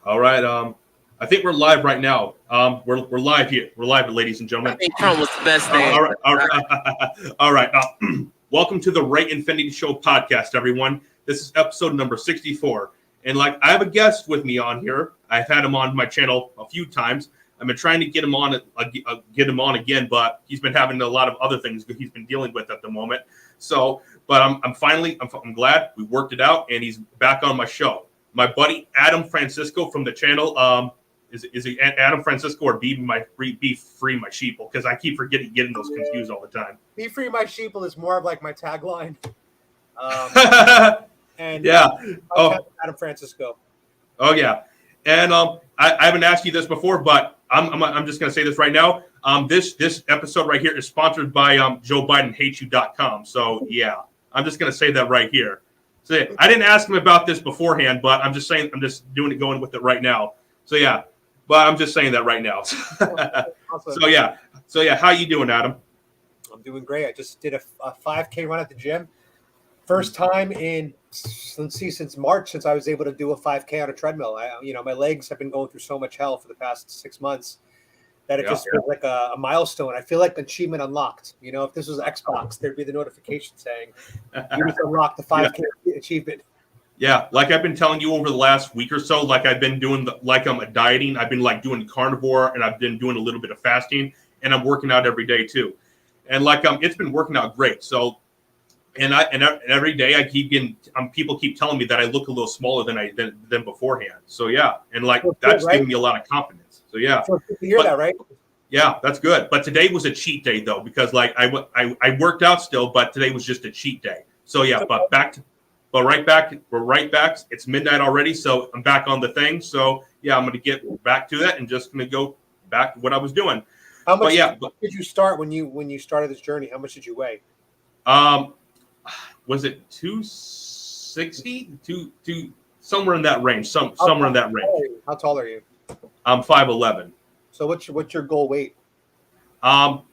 All right. I think we're live right now. We're live here. We're live, ladies and I gentlemen. think Trump was the best thing. All right. Welcome to the Ray Infinity Show podcast, everyone. This is episode number 64. And like, I have a guest with me on here. I've had him on my channel a few times. I've been trying to get him on again, but he's been having a lot of other things that he's been dealing with at the moment. So, but I'm glad we worked it out, and he's back on my show. My buddy Adam Francisco from the channel. Is it Adam Francisco or Be Free My Sheeple? Because I keep getting those confused all the time. Be Free My Sheeple is more of like my tagline. And yeah. Adam Francisco. Oh yeah. And I haven't asked you this before, but I'm just gonna say this right now. This episode right here is sponsored by JoeBidenHateYou.com. So yeah, I'm just gonna say that right here. So I didn't ask him about this beforehand, but I'm just going with it right now. So yeah, but I'm just saying that right now. Awesome. So yeah, how you doing, Adam? I'm doing great. I just did a 5K run at the gym. First time in, since March, since I was able to do a 5K on a treadmill. My legs have been going through so much hell for the past 6 months that it just feels like a milestone. I feel like achievement unlocked. You know, if this was Xbox, there'd be the notification saying you just unlocked the 5K achievement. Yeah, like I've been telling you over the last week or so, like I've been doing I'm dieting. I've been like doing carnivore, and I've been doing a little bit of fasting, and I'm working out every day too. And like it's been working out great. So, and every day I keep getting people keep telling me that I look a little smaller than beforehand. So yeah, and like that's giving me a lot of confidence. So yeah, so good to hear that, right? Yeah, that's good. But today was a cheat day though, because like I worked out still, but today was just a cheat day. So yeah, we're right back. It's midnight already, so I'm back on the thing. So yeah, I'm going to get back to that and just going to go back to what I was doing. How much did you start when you started this journey? How much did you weigh? Was it 260? Somewhere in that range. Somewhere in that range. How tall are you? I'm 5'11". So what's your goal weight?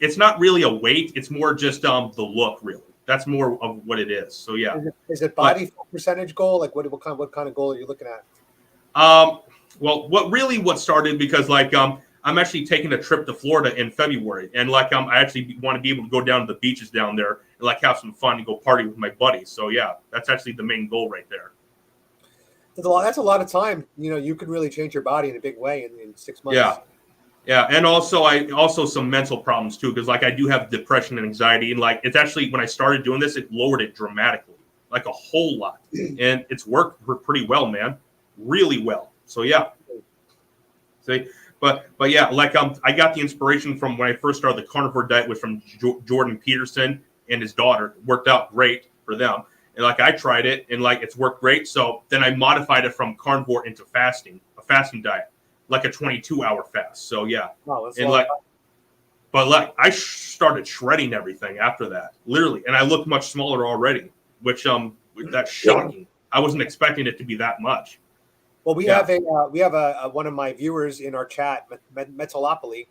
It's not really a weight. It's more just the look, really. That's more of what it is. So yeah. Is it body percentage goal? Like what kind of goal are you looking at? Well, what started because like I'm actually taking a trip to Florida in February, and like I actually want to be able to go down to the beaches down there and like have some fun and go party with my buddies. So yeah, that's actually the main goal right there. That's a lot of time. You know, you could really change your body in a big way in 6 months. Yeah, and also some mental problems too, because like I do have depression and anxiety, and like it's actually when I started doing this, it lowered it dramatically, like a whole lot, and it's worked pretty well, man, really well. So yeah, see, but yeah, like I got the inspiration from when I first started the carnivore diet was from Jordan Peterson and his daughter. It worked out great for them, and like I tried it and like it's worked great. So then I modified it from carnivore into fasting, a fasting diet. Like a 22-hour fast. So yeah. Wow, and like, but like I started shredding everything after that, literally, and I looked much smaller already, which that's shocking. I wasn't expecting it to be that much. Well, we have a one of my viewers in our chat, Metalopoly.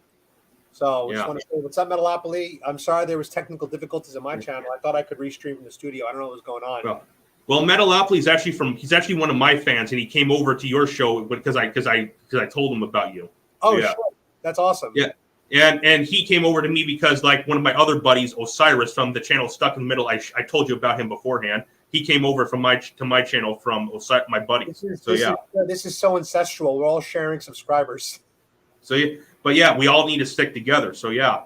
So just want to say, what's up, Metalopoly? I'm sorry there was technical difficulties on my channel. I thought I could restream from the studio. I don't know what was going on. Well, Metalopoly is he's actually one of my fans, and he came over to your show because I told him about you. Oh, yeah. Sure. That's awesome. Yeah. And he came over to me because like one of my other buddies, Osiris from the channel Stuck in the Middle, I told you about him beforehand. He came over to my channel from my buddies. This is so ancestral. We're all sharing subscribers. So yeah, but yeah, we all need to stick together. So yeah.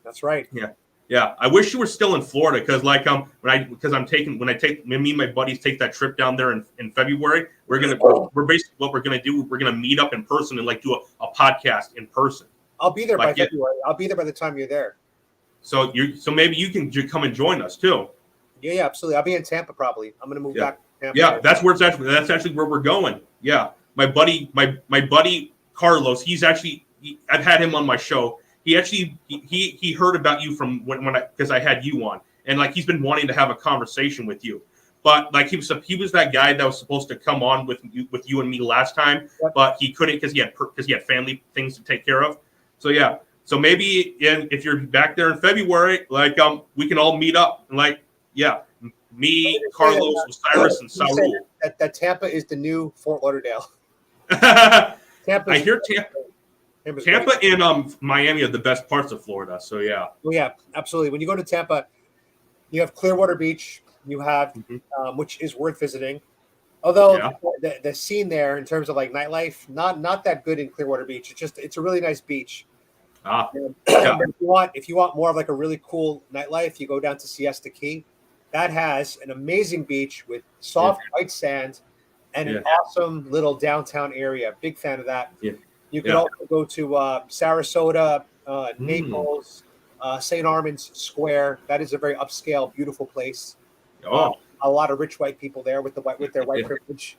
That's right. Yeah. Yeah, I wish you were still in Florida because like me and my buddies take that trip down there in February. We're basically what we're gonna do. We're gonna meet up in person and like do a podcast in person. I'll be there by February. I'll be there by the time you're there. So maybe you can come and join us too. Yeah, absolutely. I'll be in Tampa probably. I'm gonna move back to Tampa. Yeah, that's actually where we're going. Yeah, my buddy Carlos. I've had him on my show. He actually he heard about you from because I had you on, and like he's been wanting to have a conversation with you, but like he was that guy that was supposed to come on with you and me last time, but he couldn't because he had family things to take care of. So yeah, so maybe if you're back there in February, like we can all meet up and like me, Carlos, Osiris, and Saul. That Tampa is the new Fort Lauderdale. Tampa's I hear Tampa's Tampa great. and Miami are the best parts of Florida. So yeah. Oh yeah, absolutely. When you go to Tampa, you have Clearwater Beach. You have, Mhm. which is worth visiting. Although Yeah. the scene there in terms of like nightlife, not that good in Clearwater Beach. It's a really nice beach. Ah. Yeah. But if you want more of like a really cool nightlife, you go down to Siesta Key. That has an amazing beach with Yeah. soft white sand and an Yeah. awesome little downtown area. Big fan of that. Yeah. You could Yeah. also go to Sarasota, Mm. Naples, St. Armand's Square. That is a very upscale, beautiful place. Uh, Oh. a lot of rich white people there with their white Yeah. privilege.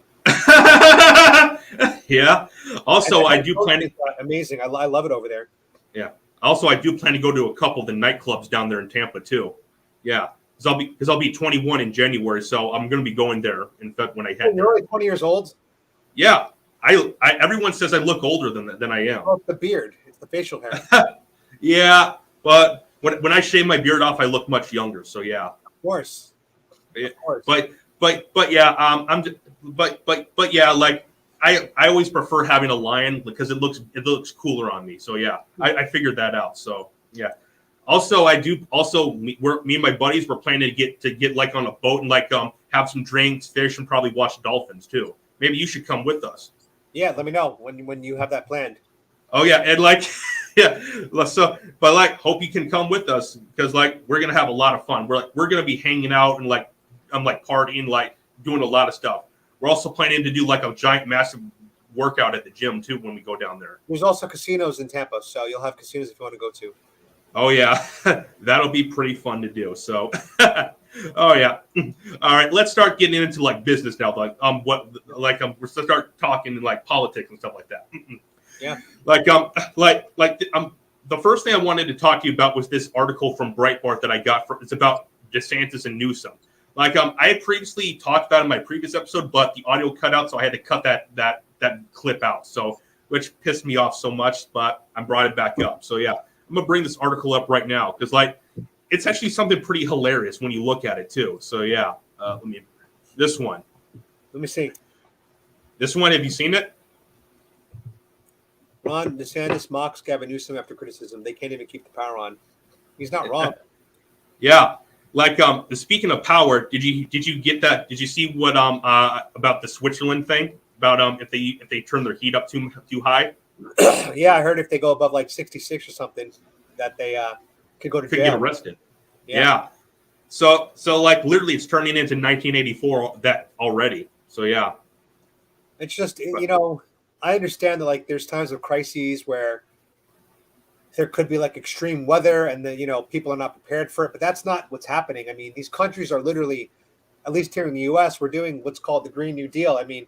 Yeah. And Also, I the do food plan is, to. amazing. I love it over there. Yeah. Also, I do plan to go to a couple of the nightclubs down there in Tampa too. Yeah. Because I'll be 21 in January, so I'm going to be going there in fact when I head You're there. only 20 years old. Yeah. Everyone says I look older than I am. Oh, it's the beard. It's the facial hair. Yeah, but when I shave my beard off, I look much younger. So yeah. Of course. Yeah, Of course. but yeah, but yeah, like I always prefer having a lion because it looks cooler on me. So yeah, I figured that out. So yeah. Also, me and my buddies were planning to get like on a boat and like have some drinks, fish, and probably watch dolphins too. Maybe you should come with us. Yeah, let me know when you have that planned. Oh yeah, and like yeah, so but like hope you can come with us because like we're gonna have a lot of fun. We're gonna be hanging out and like I'm like partying, like doing a lot of stuff. We're also planning to do like a giant, massive workout at the gym too when we go down there. There's also casinos in Tampa, so you'll have casinos if you want to go to. Oh yeah, that'll be pretty fun to do. So, oh yeah. All right, let's start getting into like business now. We're start talking like politics and stuff like that. Yeah. The first thing I wanted to talk to you about was this article from Breitbart that I got. It's about DeSantis and Newsom. I had previously talked about it in my previous episode, but the audio cut out, so I had to cut that clip out. So, which pissed me off so much, but I brought it back up. So yeah, I'm gonna bring this article up right now because it's actually something pretty hilarious when you look at it too. So yeah, this one. Let me see. This one, have you seen it? Ron DeSantis mocks Gavin Newsom after criticism. They can't even keep the power on. He's not wrong. Yeah. Speaking of power, did you get that? Did you see what about the Switzerland thing about if they turn their heat up too high? Yeah, I heard if they go above like 66 or something, that they could go to Could jail. get arrested. Yeah. So like literally, it's turning into 1984 that already. So yeah. It's just I understand that like there's times of crises where there could be like extreme weather and people are not prepared for it, but that's not what's happening. I mean, these countries are literally, at least here in the US, we're doing what's called the Green New Deal. I mean,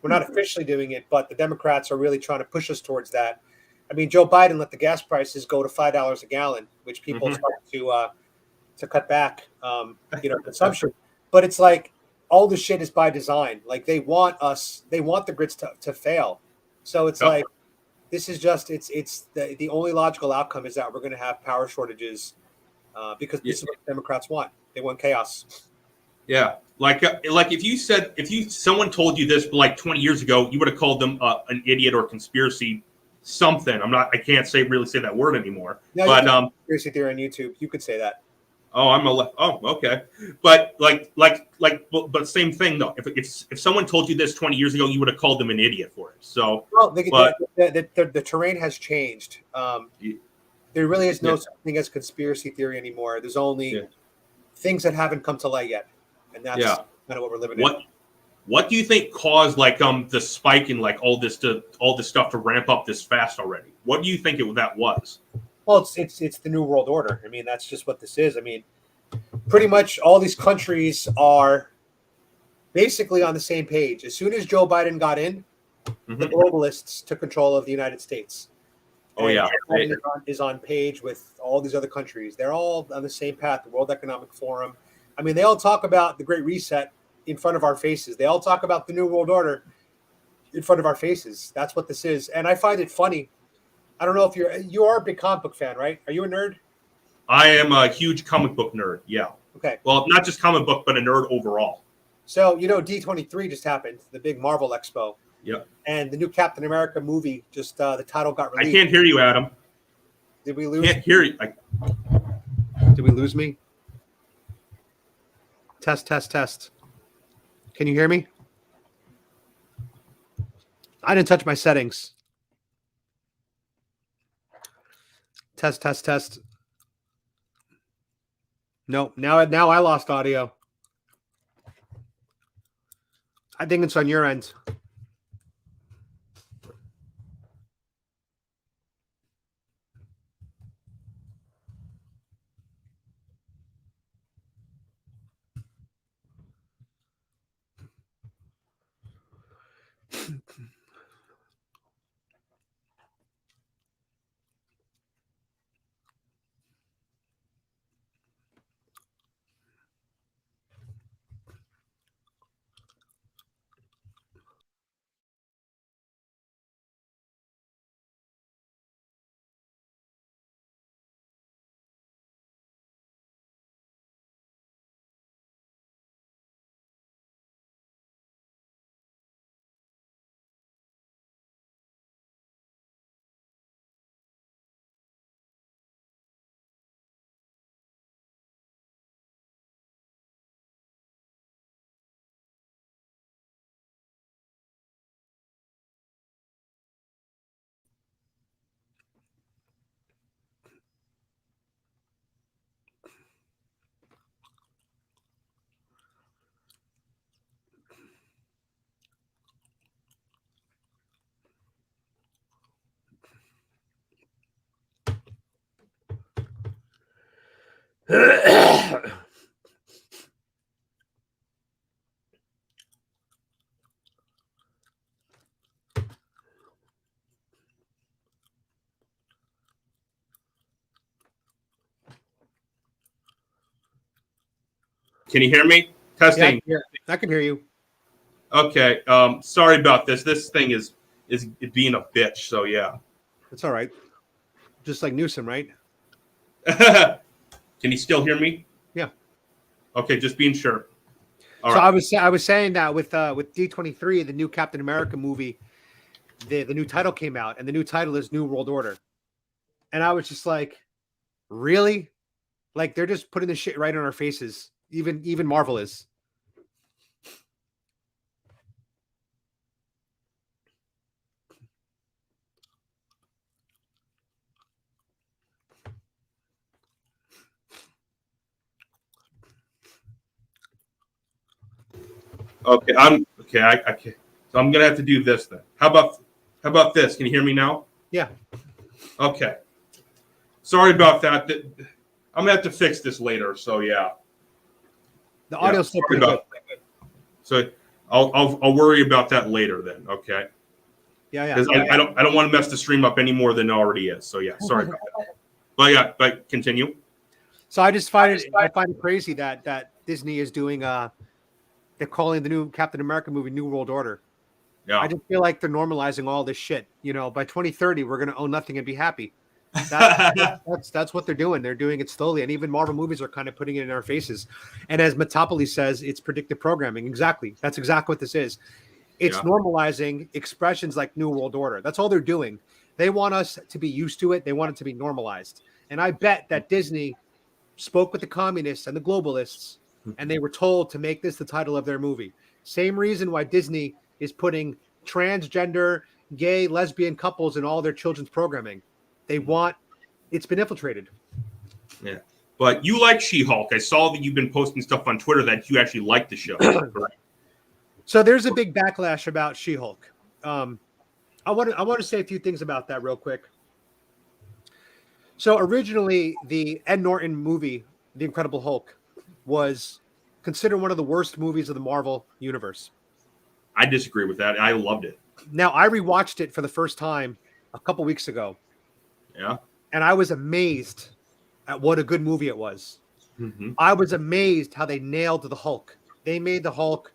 we're not officially doing it, but the Democrats are really trying to push us towards that. I mean, Joe Biden let the gas prices go to $5 a gallon, which people started to cut back consumption. But it's like all this shit is by design. Like they want the grids to fail. So it's like this is just it's the only logical outcome is that we're going to have power shortages because this is what the Democrats want. They want chaos. Yeah, like if someone told you this like 20 years ago, you would have called them an idiot or conspiracy something. I can't really say that word anymore. No, but conspiracy theory on YouTube, you could say that. Okay. But but same thing though. If someone told you this 20 years ago, you would have called them an idiot for it. So the terrain has changed. There really is no such thing as conspiracy theory anymore. There's only things that haven't come to light yet, and that's kind of what we're living in. What do you think caused the spike in all this stuff to ramp up this fast already? What do you think that was? Well, it's the New World Order. I mean, that's just what this is. I mean, pretty much all these countries are basically on the same page. As soon as Joe Biden got in, the globalists took control of the United States. Oh, yeah. Biden is on page with all these other countries. They're all on the same path, the World Economic Forum. I mean, they all talk about the Great Reset in front of our faces. They all talk about the New World Order in front of our faces. That's what this is. And I find it funny. I don't know if you are a big comic book fan, right? Are you a nerd? I am a huge comic book nerd. Yeah. Okay. Well, not just comic book, but a nerd overall. So, D23 just happened, the big Marvel Expo. Yep. And the new Captain America movie, just the title got I released. can't hear you, Adam. Did we lose? Can't hear you. Did we lose me? Test, test, test. Can you hear me? I didn't touch my settings. Test, test, test. No, now I lost audio. I think it's on your end. Can you hear me? Yeah, Testing. I can hear you. Okay. Sorry about this. This thing is being a bitch. So yeah. It's all right. Just like Newsom, right? Can you still hear me? Yeah. Okay, just being sure. All So right. I was saying that with D23, the new Captain America movie, the new title came out, and the new title is New World Order, and I was just like, really? Like they're just putting this shit right on our faces. Even Marvel is. Okay. I can't. So I'm gonna have to do this then. How about this? Can you hear me now? Yeah. Okay. Sorry about that. I'm gonna have to fix this later. So yeah. The audio's still Sorry pretty good. about that. So I'll worry about that later then. Okay. Yeah, Because I don't want to mess the stream up any more than it already is. So yeah, sorry about that. But continue. So I find it crazy that Disney is doing they're calling the new Captain America movie New World Order. Yeah. I just feel like they're normalizing all this shit. You know, by 2030 we're gonna own nothing and be happy. That's what they're doing. They're doing it slowly, and even Marvel movies are kind of putting it in our faces. And as Metopoli says, it's predictive programming. Exactly, that's exactly what this is. It's normalizing expressions like New World Order. That's all they're doing. They want us to be used to it. They want it to be normalized. And I bet that Disney spoke with the communists and the globalists, and they were told to make this the title of their movie. Same reason why Disney is putting transgender, gay, lesbian couples in all their children's programming. They want it's been infiltrated. Yeah. But you like She-Hulk. I saw that you've been posting stuff on Twitter that you actually like the show. Correct? So there's a big backlash about She-Hulk. I want to say a few things about that real quick. So originally, the Ed Norton movie, The Incredible Hulk, was considered one of the worst movies of the Marvel universe. I disagree with that. I loved it. Now, I rewatched it for the first time a couple weeks ago. Yeah. And I was amazed at what a good movie it was. Mm-hmm. I was amazed how they nailed the Hulk. They made the Hulk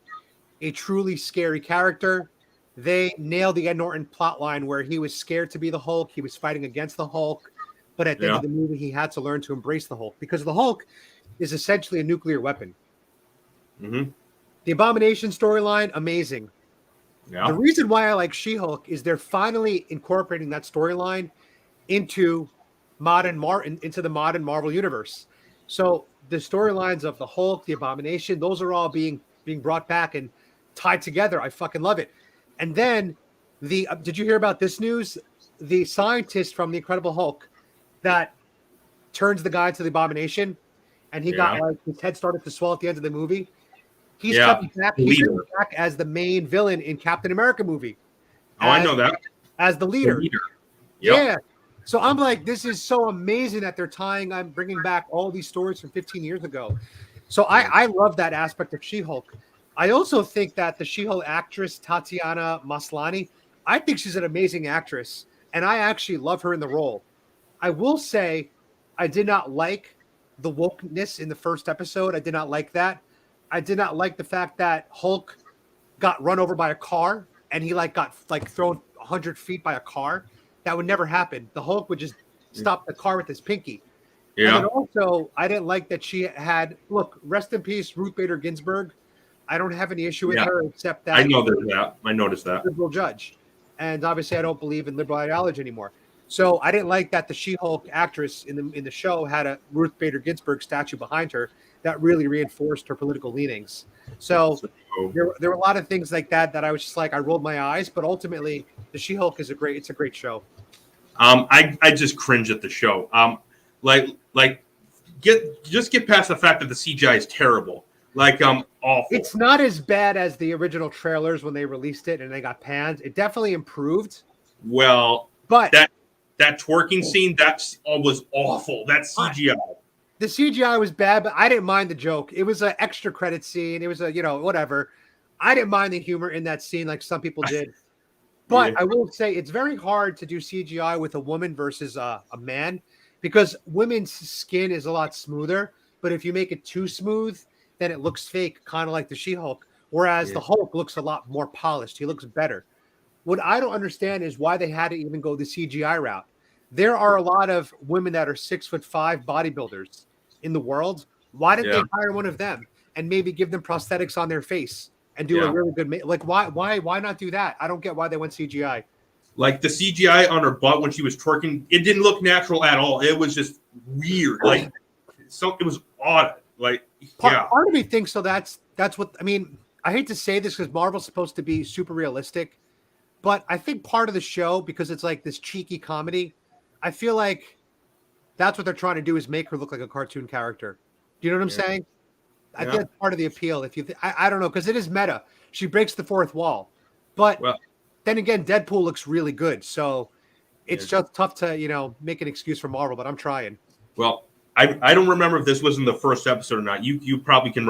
a truly scary character. They nailed the Ed Norton plotline where he was scared to be the Hulk. He was fighting against the Hulk. But at the end of the movie, he had to learn to embrace the Hulk because the Hulk is essentially a nuclear weapon. Mm-hmm. The Abomination storyline, amazing. Yeah. The reason why I like She-Hulk is they're finally incorporating that storyline into into the modern Marvel universe. So the storylines of the Hulk, the Abomination, those are all being brought back and tied together. I fucking love it. And then did you hear about this news? The scientist from the Incredible Hulk that turns the guy into the Abomination, and he got Yeah. like his head started to swell at the end of the movie. He's Yeah. coming back. The He's leader. coming back as the main villain in Captain America movie. Oh, I know that. As the The leader. leader. Yep. Yeah. So I'm like, this is so amazing that I'm bringing back all these stories from 15 years ago. So I love that aspect of She-Hulk. I also think that the She-Hulk actress, Tatiana Maslany, I think she's an amazing actress. And I actually love her in the role. I will say I did not like the wokeness in the first episode. I did not like that. I did not like the fact that Hulk got run over by a car and he got thrown 100 feet by a car. That would never happen. The Hulk would just stop the car with his pinky. And Yeah. then also, I didn't like that she had, rest in peace, Ruth Bader Ginsburg. I don't have any issue with Yeah. her except that I know there's that. I noticed that. liberal judge. And obviously, I don't believe in liberal ideology anymore. So I didn't like that the She-Hulk actress in the show had a Ruth Bader Ginsburg statue behind her that really reinforced her political leanings. So there were a lot of things like that I was just like, I rolled my eyes, but ultimately the She-Hulk is it's a great show. I just cringe at the show. Get past the fact that the CGI is terrible. Awful. It's not as bad as the original trailers when they released it and they got panned. It definitely improved. Well, But that twerking scene, was awful. That CGI. The CGI was bad, but I didn't mind the joke. It was an extra credit scene. It was whatever. I didn't mind the humor in that scene like some people did. But I will say it's very hard to do CGI with a woman versus a man because women's skin is a lot smoother. But if you make it too smooth, then it looks fake, kind of like the She-Hulk. Whereas the Hulk looks a lot more polished. He looks better. What I don't understand is why they had to even go the CGI route. There are a lot of women that are 6'5" bodybuilders in the world. Why didn't they hire one of them and maybe give them prosthetics on their face and do a really good why not do that? I don't get why they went CGI. Like the CGI on her butt when she was twerking, it didn't look natural at all. It was just weird. It was odd. Part of me thinks so. That's what I mean. I hate to say this because Marvel's supposed to be super realistic, but I think part of the show, because it's like this cheeky comedy, I feel like that's what they're trying to do is make her look like a cartoon character. Do you know what I'm saying? I think that's part of the appeal. If you, I don't know, because it is meta. She breaks the fourth wall, but then again, Deadpool looks really good. So it's just tough to make an excuse for Marvel. But I'm trying. Well, I don't remember if this was in the first episode or not. You probably can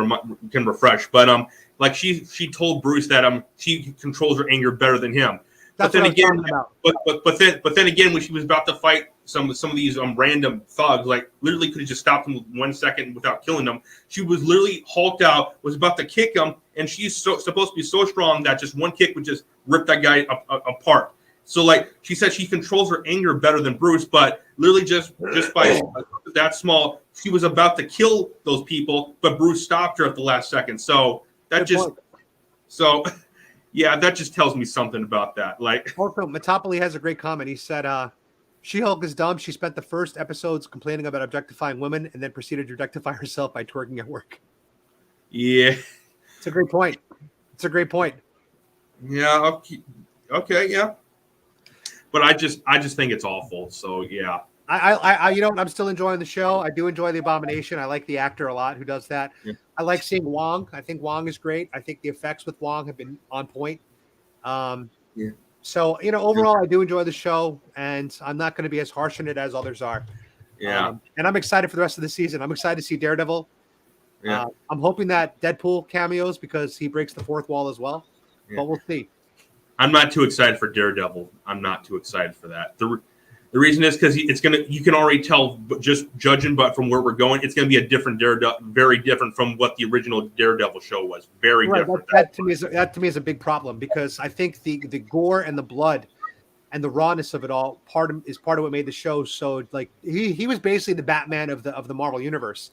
refresh. But she told Bruce that she controls her anger better than him. That's but then what again, I was talking about. but then again, when she was about to fight some of these random thugs, literally could have just stopped them 1 second without killing them. She was literally hulked out, was about to kick him, and she's supposed to be so strong that just one kick would just rip that guy apart. So she said she controls her anger better than Bruce, but literally just by that small, she was about to kill those people, but Bruce stopped her at the last second. So that that just tells me something about that. Also, Metopoli has a great comment. He said, She-Hulk is dumb. She spent the first episodes complaining about objectifying women and then proceeded to objectify herself by twerking at work. Yeah. It's a great point. Yeah. Okay. Yeah. But I just think it's awful. So yeah. I I'm still enjoying the show. I do enjoy the Abomination. I like the actor a lot who does that. Yeah. I like seeing Wong. I think Wong is great. I think the effects with Wong have been on point. So overall, I do enjoy the show, and I'm not going to be as harsh on it as others are. Yeah. And I'm excited for the rest of the season. I'm excited to see Daredevil. Yeah. I'm hoping that Deadpool cameos because he breaks the fourth wall as well. Yeah. But we'll see. I'm not too excited for Daredevil. I'm not too excited for that. The reason is because you can already tell, just judging, but from where we're going, it's going to be a different Daredevil, very different from what the original Daredevil show was. Very different. That to me is a big problem because I think the gore and the blood and the rawness of it all is part of what made the show so he was basically the Batman of the Marvel universe.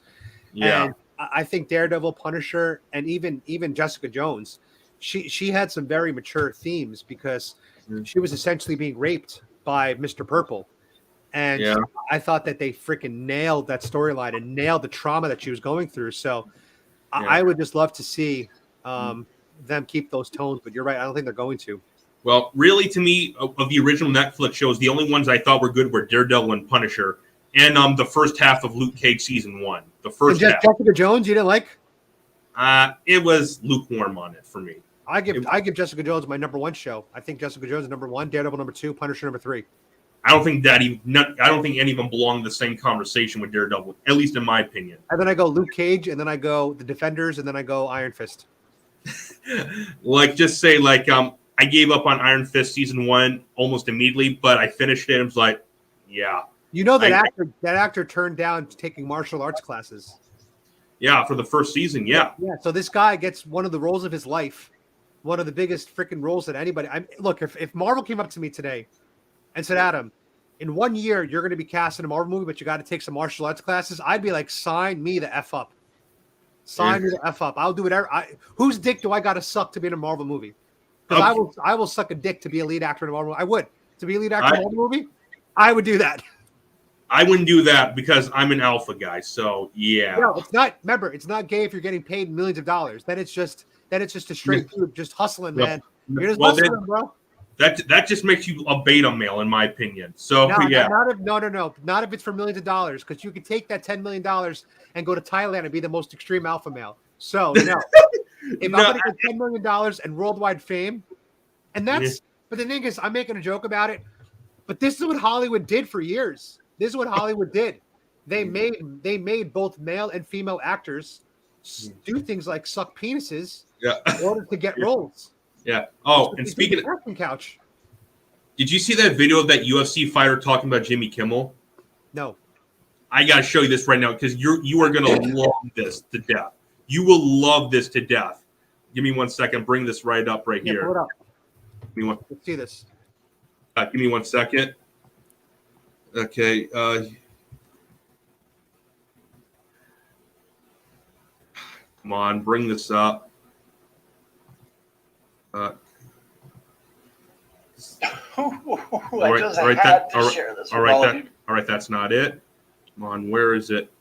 Yeah. And I think Daredevil, Punisher, and even Jessica Jones, she had some very mature themes because Mm. she was essentially being raped by Mr. Purple. And Yeah. I thought that they freaking nailed that storyline and nailed the trauma that she was going through. So Yeah. I would just love to see them keep those tones, but you're right. I don't think they're going to. Well, really, to me, of the original Netflix shows, the only ones I thought were good were Daredevil and Punisher, and the first half of Luke Cage season 1. The first half. Jessica Jones, you didn't like? It was lukewarm on it for me. I give Jessica Jones my number 1 show. I think Jessica Jones is number 1, Daredevil number 2, Punisher number 3. I don't think any of them belong in the same conversation with Daredevil, at least in my opinion. And then I go Luke Cage, and then I go The Defenders, and then I go Iron Fist. I gave up on Iron Fist season 1 almost immediately, but I finished it and was like, yeah. You know that actor turned down taking martial arts classes. Yeah, for the first season, yeah. Yeah, so this guy gets one of the roles of his life, one of the biggest freaking roles that anybody. Look, if Marvel came up to me today and said, Adam, in 1 year you're going to be cast in a Marvel movie, but you got to take some martial arts classes, I'd be like, sign me the F up. Sign me the F up. I'll do whatever. Whose dick do I got to suck to be in a Marvel movie? Because I will suck a dick to be a lead actor in a Marvel movie. I would. To be a lead actor in a Marvel movie, I would do that. I wouldn't do that because I'm an alpha guy. So yeah. No, it's not. Remember, it's not gay if you're getting paid millions of dollars. Then it's just a straight dude just hustling, man. You're just hustling, bro. That just makes you a beta male, in my opinion. So no, yeah. Not if it's for millions of dollars, because you could take that $10 million and go to Thailand and be the most extreme alpha male. So no. If I'm gonna get $10 million and worldwide fame, and that's but the thing is, I'm making a joke about it, but this is what Hollywood did for years. This is what Hollywood did. They made both male and female actors do things like suck penises in order to get roles. Yeah. Oh, and speaking of casting couch. Did you see that video of that UFC fighter talking about Jimmy Kimmel? No. I gotta show you this right now because you are gonna love this to death. You will love this to death. Give me 1 second. Bring this right up here. Pull it up. Let's see this. Give me 1 second. Okay. Come on, bring this up. I All right, that's not it. Come on, where is it?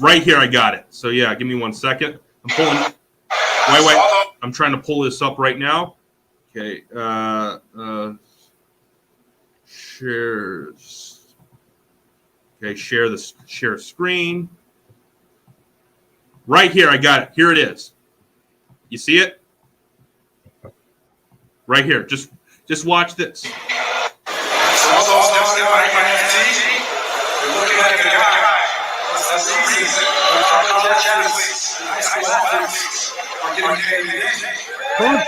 Right here, I got it. So yeah, give me 1 second. I'm pulling. Wait. I'm trying to pull this up right now. Okay. Shares. Okay, share screen. Right here, I got it. Here it is. You see it? Right here. Just watch this. You're looking like a guy. That's the reason college athletes, high school athletes are getting paid.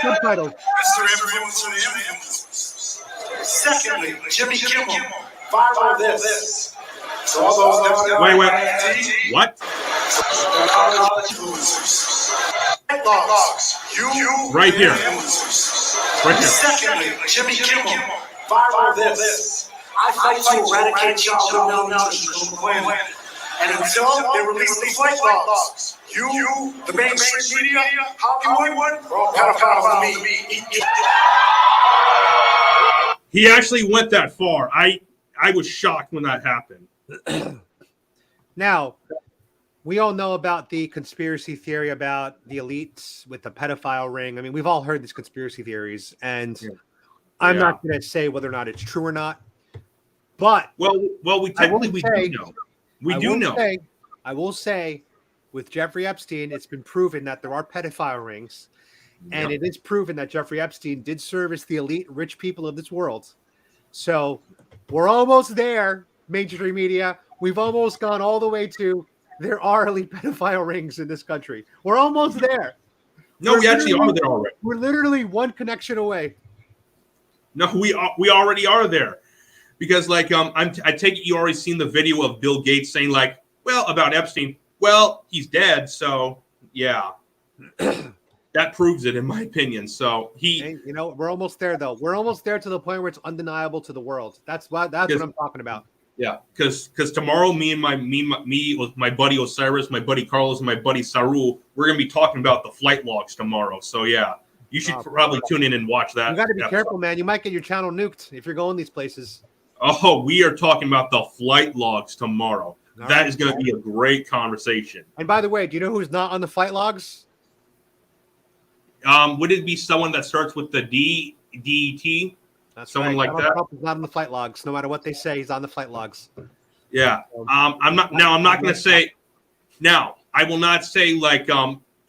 Subtitles. Mr. Influencer, the influencers. Secondly, Jimmy Kimmel, viral this. So all those Wait. What? college influencers. Logs. You right here. Right here. Secondly, Jimmy Kimmel, viral this. I fight to eradicate childhood malnutrition from the planet. And until they release the fight logs, you, the mainstream media, Hollywood, are all pedophiles to me. He actually went that far. I was shocked when that happened. Now, we all know about the conspiracy theory about the elites with the pedophile ring. I mean, we've all heard these conspiracy theories, and I'm not going to say whether or not it's true or not. But well, we technically do know. We do know. I will say, with Jeffrey Epstein, it's been proven that there are pedophile rings, and it is proven that Jeffrey Epstein did service the elite rich people of this world. So we're almost there, mainstream media. We've almost gone all the way to there are elite pedophile rings in this country. We're almost there. No, we actually are there already. We're literally one connection away. No, we already are there. Because I take it you already seen the video of Bill Gates saying about Epstein. Well, he's dead, so yeah. That proves it in my opinion. So we're almost there though. We're almost there to the point where it's undeniable to the world. That's what I'm talking about. Yeah, because tomorrow, me with my buddy Osiris, my buddy Carlos, and my buddy Saru, we're gonna be talking about the flight logs tomorrow. So yeah, you should probably tune in and watch that. You got to be episode. careful, man. You might get your channel nuked if you're going these places. Oh, we are talking about the flight logs tomorrow. That is going to be a great conversation. And by the way, do you know who's not on the flight logs? Would it be someone that starts with the DET? That's Someone right. like Donald that? Trump is not on the flight logs. No matter what they say, he's on the flight logs. Yeah. I'm not going to say. Now, I will not say like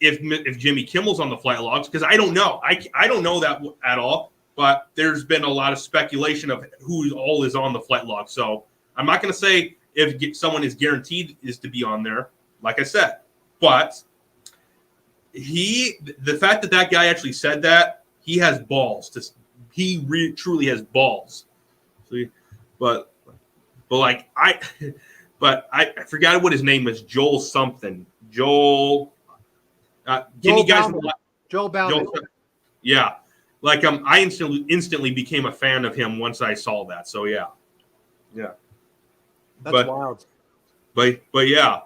if Jimmy Kimmel's on the flight logs, because I don't know. I don't know that at all. But there's been a lot of speculation of who all is on the flight log. So I'm not going to say if someone is guaranteed is to be on there, like I said. But the fact that guy actually said that, he has balls. Truly has balls. See, but I forgot what his name is. Joel something. Joel. Give me guys. Joel Bauman. Yeah. Like I instantly became a fan of him once I saw that. So yeah. That's wild. But yeah.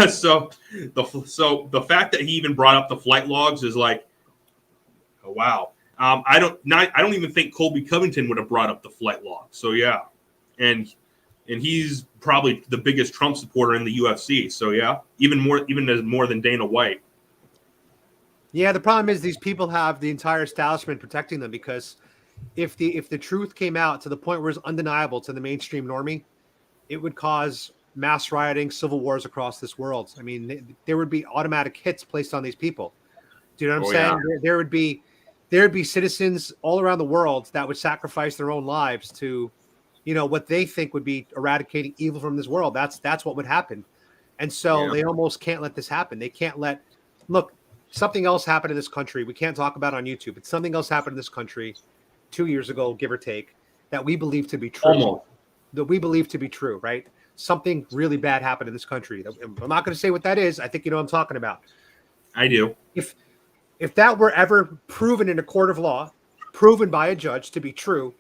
so the fact that he even brought up the flight logs is like, oh, wow. I don't even think Colby Covington would have brought up the flight logs. So yeah, and he's probably the biggest Trump supporter in the UFC. So yeah, even more than Dana White. Yeah, the problem is these people have the entire establishment protecting them, because if the truth came out to the point where it's undeniable to the mainstream normie, it would cause mass rioting, civil wars across this world. I mean, there would be automatic hits placed on these people. Do you know what I'm saying? Yeah. There would be citizens all around the world that would sacrifice their own lives to, what they think would be eradicating evil from this world. That's what would happen. And so they almost can't let this happen. They can't look, something else happened in this country. We can't talk about it on YouTube. But something else happened in this country 2 years ago, give or take, that we believe to be true. Almost. That we believe to be true, right? Something really bad happened in this country. I'm not going to say what that is. I think you know what I'm talking about. I do. If that were ever proven in a court of law, proven by a judge to be true,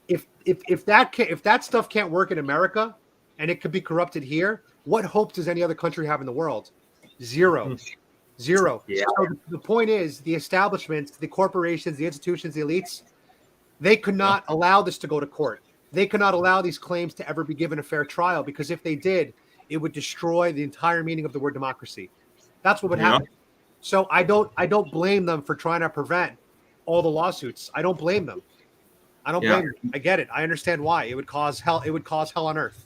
if that stuff can't work in America and it could be corrupted here, what hope does any other country have in the world? Zero. Zero. Yeah. So the point is, the establishments, the corporations, the institutions, the elites, they could not allow this to go to court. They could not allow these claims to ever be given a fair trial, because if they did, it would destroy the entire meaning of the word democracy. That's what would happen. So I don't blame them for trying to prevent all the lawsuits. I don't blame them. I don't blame them. I get it. I understand why. It would cause hell. It would cause hell on earth.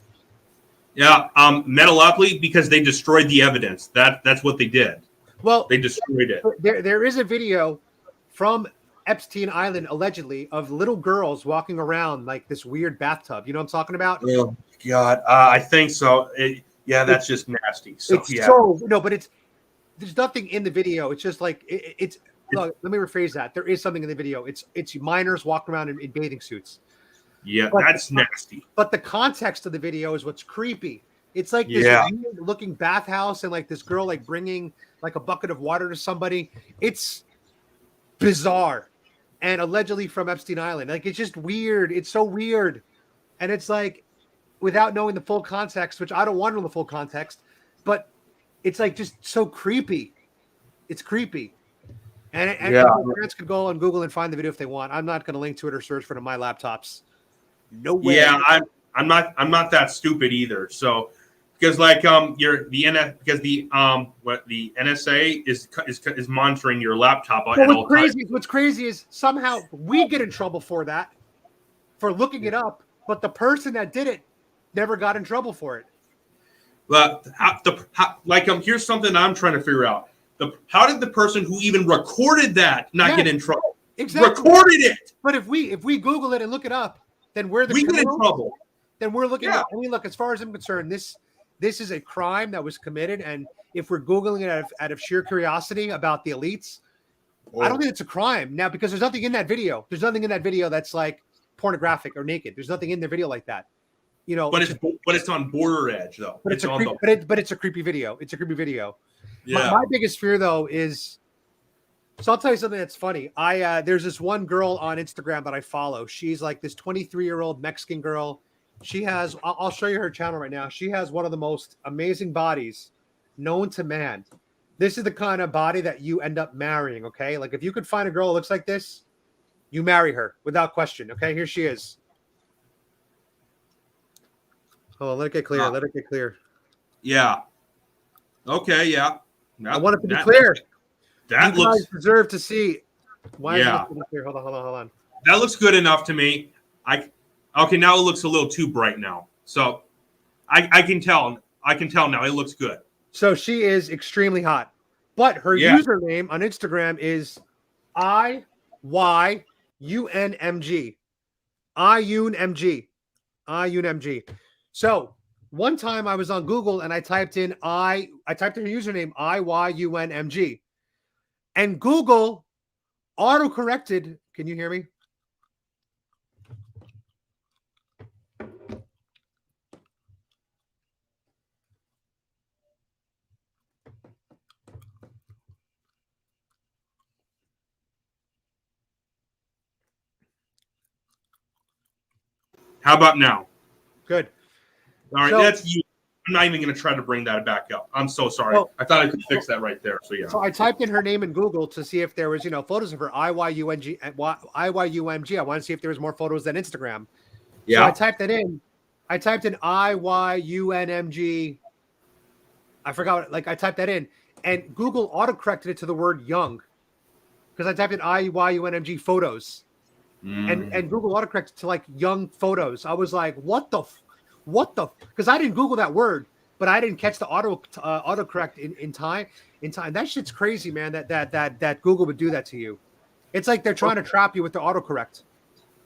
Yeah. Metalopoly, because they destroyed the evidence. That's what they did. Well, they destroyed it. There is a video from Epstein Island, allegedly, of little girls walking around like this weird bathtub. You know what I'm talking about? Oh God, I think so. That's just nasty. So but there's nothing in the video. It's just like it's. Look, let me rephrase that. There is something in the video. It's minors walking around in bathing suits. Yeah, that's nasty. But the context of the video is what's creepy. It's like this weird looking bathhouse, and like this girl like bringing like a bucket of water to somebody. It's bizarre, and allegedly from Epstein Island. Like, it's just weird. It's so weird, and it's like, without knowing the full context, which I don't want to know the full context, but it's like just so creepy. It's creepy. And parents could go on Google and find the video if they want. I'm not going to link to it or search for it on my laptops. No way. Yeah, I'm not that stupid either. So because like the NSA is monitoring your laptop at all times. What's crazy is somehow we get in trouble for that, for looking it up, but the person that did it never got in trouble for it. But here's something I'm trying to figure out. How did the person who even recorded that not get in trouble? Exactly. Recorded it. But if we Google it and look it up, then we get in trouble. Then we're looking at. I mean, look, as far as I'm concerned, this is a crime that was committed, and if we're Googling it out of sheer curiosity about the elites, I don't think it's a crime now, because there's nothing in that video. There's nothing in that video that's like pornographic or naked. There's nothing in the video like that. But it's on border edge though. But it's a creepy video. It's a creepy video. Yeah. My biggest fear though is, so I'll tell you something that's funny. There's this one girl on Instagram that I follow. She's like this 23-year-old Mexican girl, She has. I'll show you her channel right now. She has one of the most amazing bodies known to man. This is the kind of body that you end up marrying. Okay, like if you could find a girl that looks like this, you marry her without question. Okay, here she is. Oh, let it get clear. Let it get clear. Yeah. Okay. Yeah. I want it to be clear. That you looks guys deserve to see. Why yeah. is it clear? Hold on. That looks good enough to me. Okay. Now it looks a little too bright now. So I can tell. I can tell now. It looks good. So she is extremely hot, but her username on Instagram is IYUNMG. IUNMG. So one time I was on Google and I typed in her username IYUNMG, and Google auto-corrected. Can you hear me? How about now? Good. All right, that's you. I'm not even going to try to bring that back up. I'm so sorry. I thought I could fix that right there. So yeah. So I typed in her name in Google to see if there was, photos of her IYUNMG. I want to see if there was more photos than Instagram. Yeah. So I typed that in. I typed in IYUNMG. I forgot. I typed that in, and Google autocorrected it to the word young, because I typed in IYUNMG photos, and Google autocorrected to young photos. I was like, what the. Because I didn't Google that word, but I didn't catch the autocorrect in time. That shit's crazy, man. That Google would do that to you. It's like they're trying to trap you with the autocorrect.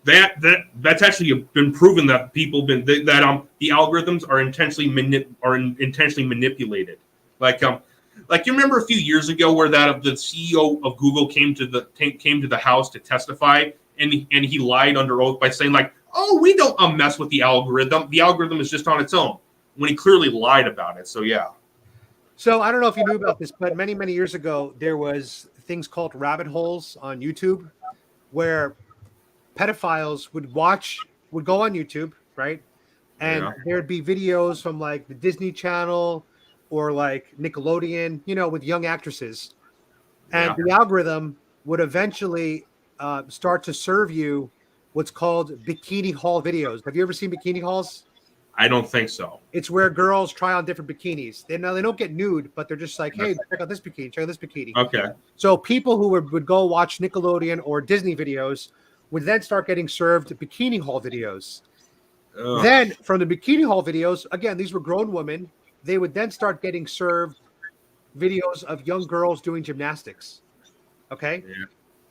That's actually been proven that the algorithms are intentionally manipulated. Like you remember a few years ago where the CEO of Google came to the House to testify, and he lied under oath by saying oh, we don't mess with the algorithm. The algorithm is just on its own, when he clearly lied about it. So, yeah. So I don't know if you knew about this, but many, many years ago, there was things called rabbit holes on YouTube where pedophiles would go on YouTube, right? And there'd be videos from the Disney Channel or Nickelodeon, with young actresses. And the algorithm would eventually start to serve you what's called bikini haul videos. Have you ever seen bikini hauls? I don't think so. It's where girls try on different bikinis. They don't get nude, but they're just hey, check out this bikini, check out this bikini. Okay. So people who would go watch Nickelodeon or Disney videos would then start getting served bikini haul videos. Ugh. Then from the bikini haul videos, again, these were grown women, they would then start getting served videos of young girls doing gymnastics. Okay? Yeah.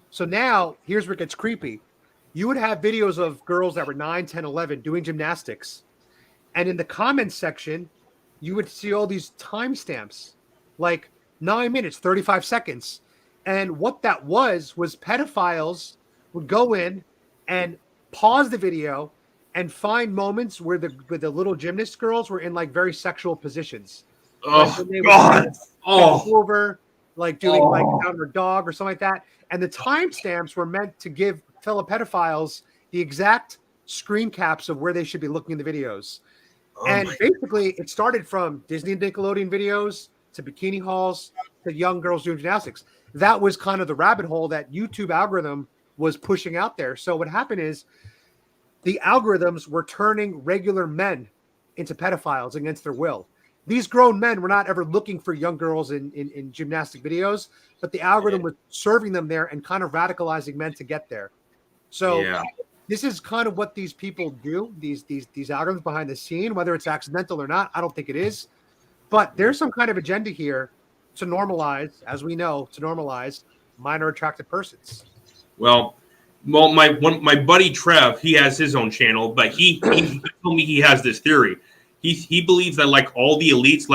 So now, here's where it gets creepy. You would have videos of girls that were 9, 10, 11 doing gymnastics. And in the comments section, you would see all these timestamps, 9 minutes, 35 seconds. And what that was pedophiles would go in and pause the video and find moments where the little gymnast girls were in very sexual positions. Oh, God. Over, doing down her dog or something like that. And the timestamps were meant to give fellow pedophiles the exact screen caps of where they should be looking in the videos. And basically it started from Disney and Nickelodeon videos to bikini hauls to young girls doing gymnastics. That was kind of the rabbit hole that YouTube algorithm was pushing out there. So what happened is the algorithms were turning regular men into pedophiles against their will. These grown men were not ever looking for young girls in gymnastic videos, but the algorithm was serving them there and kind of radicalizing men to get there. So this is kind of what these people do, these algorithms behind the scene, whether it's accidental or not. I don't think it is. But there's some kind of agenda here to normalize, as we know, minor attracted persons. Well, my buddy Trev, he has his own channel, but he told me he has this theory. He believes that all the elites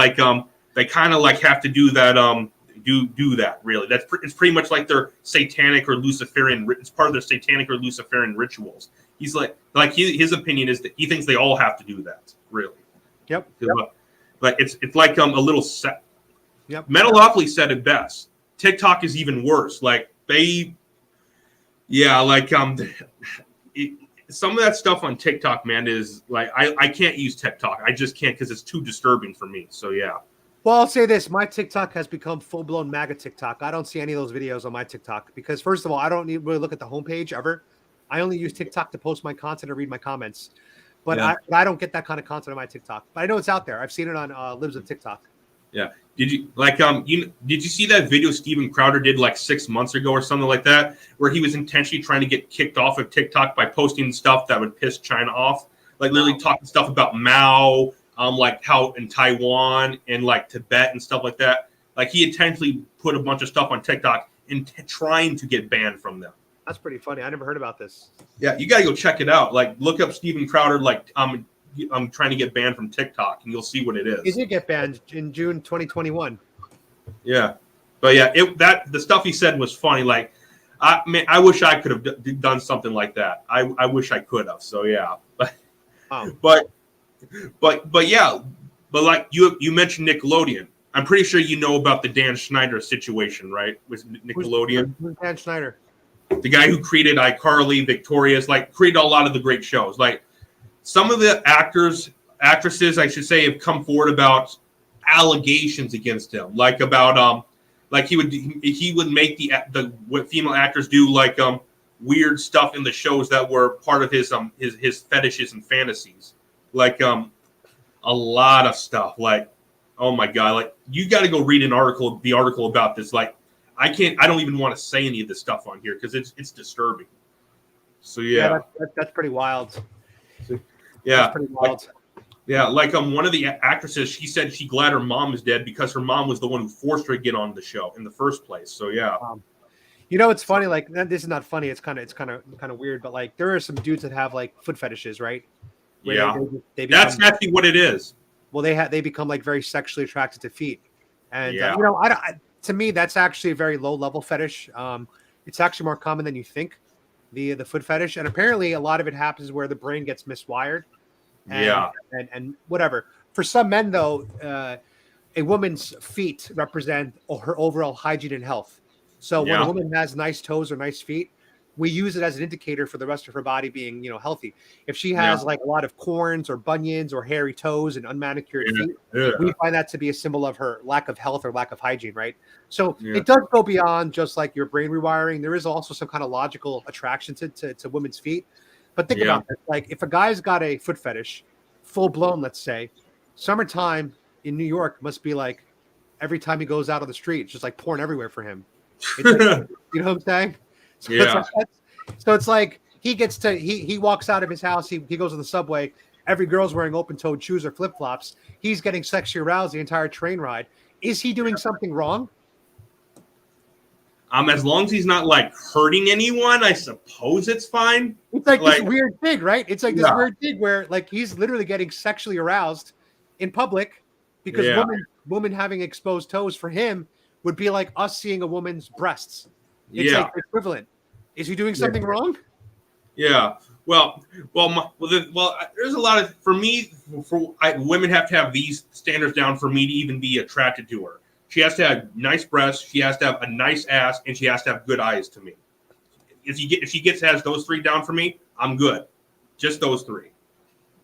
they kind of have to do that do that, really. It's pretty much like their satanic or Luciferian. It's part of their satanic or Luciferian rituals. He's his opinion is that he thinks they all have to do that, really. Yep. But it's like a little set. Yep. Metalopoly said it best. TikTok is even worse. some of that stuff on TikTok, man, is like I can't use TikTok. I just can't because it's too disturbing for me. So yeah. Well, I'll say this: my TikTok has become full-blown MAGA TikTok. I don't see any of those videos on my TikTok because, first of all, I don't need really look at the homepage ever. I only use TikTok to post my content or read my comments. But I don't get that kind of content on my TikTok. But I know it's out there. I've seen it on Libs of TikTok. Yeah. Did you did you see that video Steven Crowder did like 6 months ago or something like that, where he was intentionally trying to get kicked off of TikTok by posting stuff that would piss China off, like literally talking stuff about Mao, like how in Taiwan and like Tibet and stuff like that. Like he intentionally put a bunch of stuff on TikTok and trying to get banned from them. That's pretty funny. I never heard about this. Yeah, you gotta go check it out. Like look up Steven Crowder, like I'm trying to get banned from TikTok, and you'll see what it is. He did get banned in June 2021. Yeah, but yeah, the stuff he said was funny. Like, I wish I could have done something like that. I wish I could have. So yeah, but yeah, but like you mentioned Nickelodeon. I'm pretty sure you know about the Dan Schneider situation, right? With Nickelodeon. Who's Dan Schneider? The guy who created iCarly, Victorious, like created a lot of the great shows. Like some of the actresses, I should say, have come forward about allegations against him, like about like he would make the what female actors do, like weird stuff in the shows that were part of his fetishes and fantasies, like a lot of stuff. Like, oh my god, like you got to go read the article about this. Like I don't even want to say any of this stuff on here because it's disturbing. So yeah, that's pretty wild. Yeah, that's pretty wild. Like one of the actresses, she said she glad her mom is dead because her mom was the one who forced her to get on the show in the first place. So yeah, it's funny. Like this is not funny. It's kind of weird. But like there are some dudes that have like foot fetishes, right? Where yeah, they become, that's actually what it is. Well, they become like very sexually attracted to feet, and yeah. To me that's actually a very low level fetish. It's actually more common than you think, the foot fetish, and apparently a lot of it happens where the brain gets miswired. And whatever. For some men, though, a woman's feet represent her overall hygiene and health. So when a woman has nice toes or nice feet, we use it as an indicator for the rest of her body being, healthy. If she has like a lot of corns or bunions or hairy toes and unmanicured feet, we find that to be a symbol of her lack of health or lack of hygiene, right? So it does go beyond just like your brain rewiring. There is also some kind of logical attraction to women's feet. But think about this. Like if a guy's got a foot fetish, full blown, let's say, summertime in New York must be like every time he goes out on the street, it's just like porn everywhere for him. It's like, you know what I'm saying? So it's like he walks out of his house, he goes on the subway, every girl's wearing open-toed shoes or flip-flops. He's getting sexually aroused the entire train ride. Is he doing something wrong? As long as he's not like hurting anyone, I suppose it's fine. It's like this weird thing, right? It's like this weird thing where like he's literally getting sexually aroused in public because woman having exposed toes for him would be like us seeing a woman's breasts. It's like equivalent. Is he doing something wrong? Yeah. Well, there's a lot of, for me, women have to have these standards down for me to even be attracted to her. She has to have nice breasts, she has to have a nice ass, and she has to have good eyes to me. If she has those three down for me, I'm good. Just those three.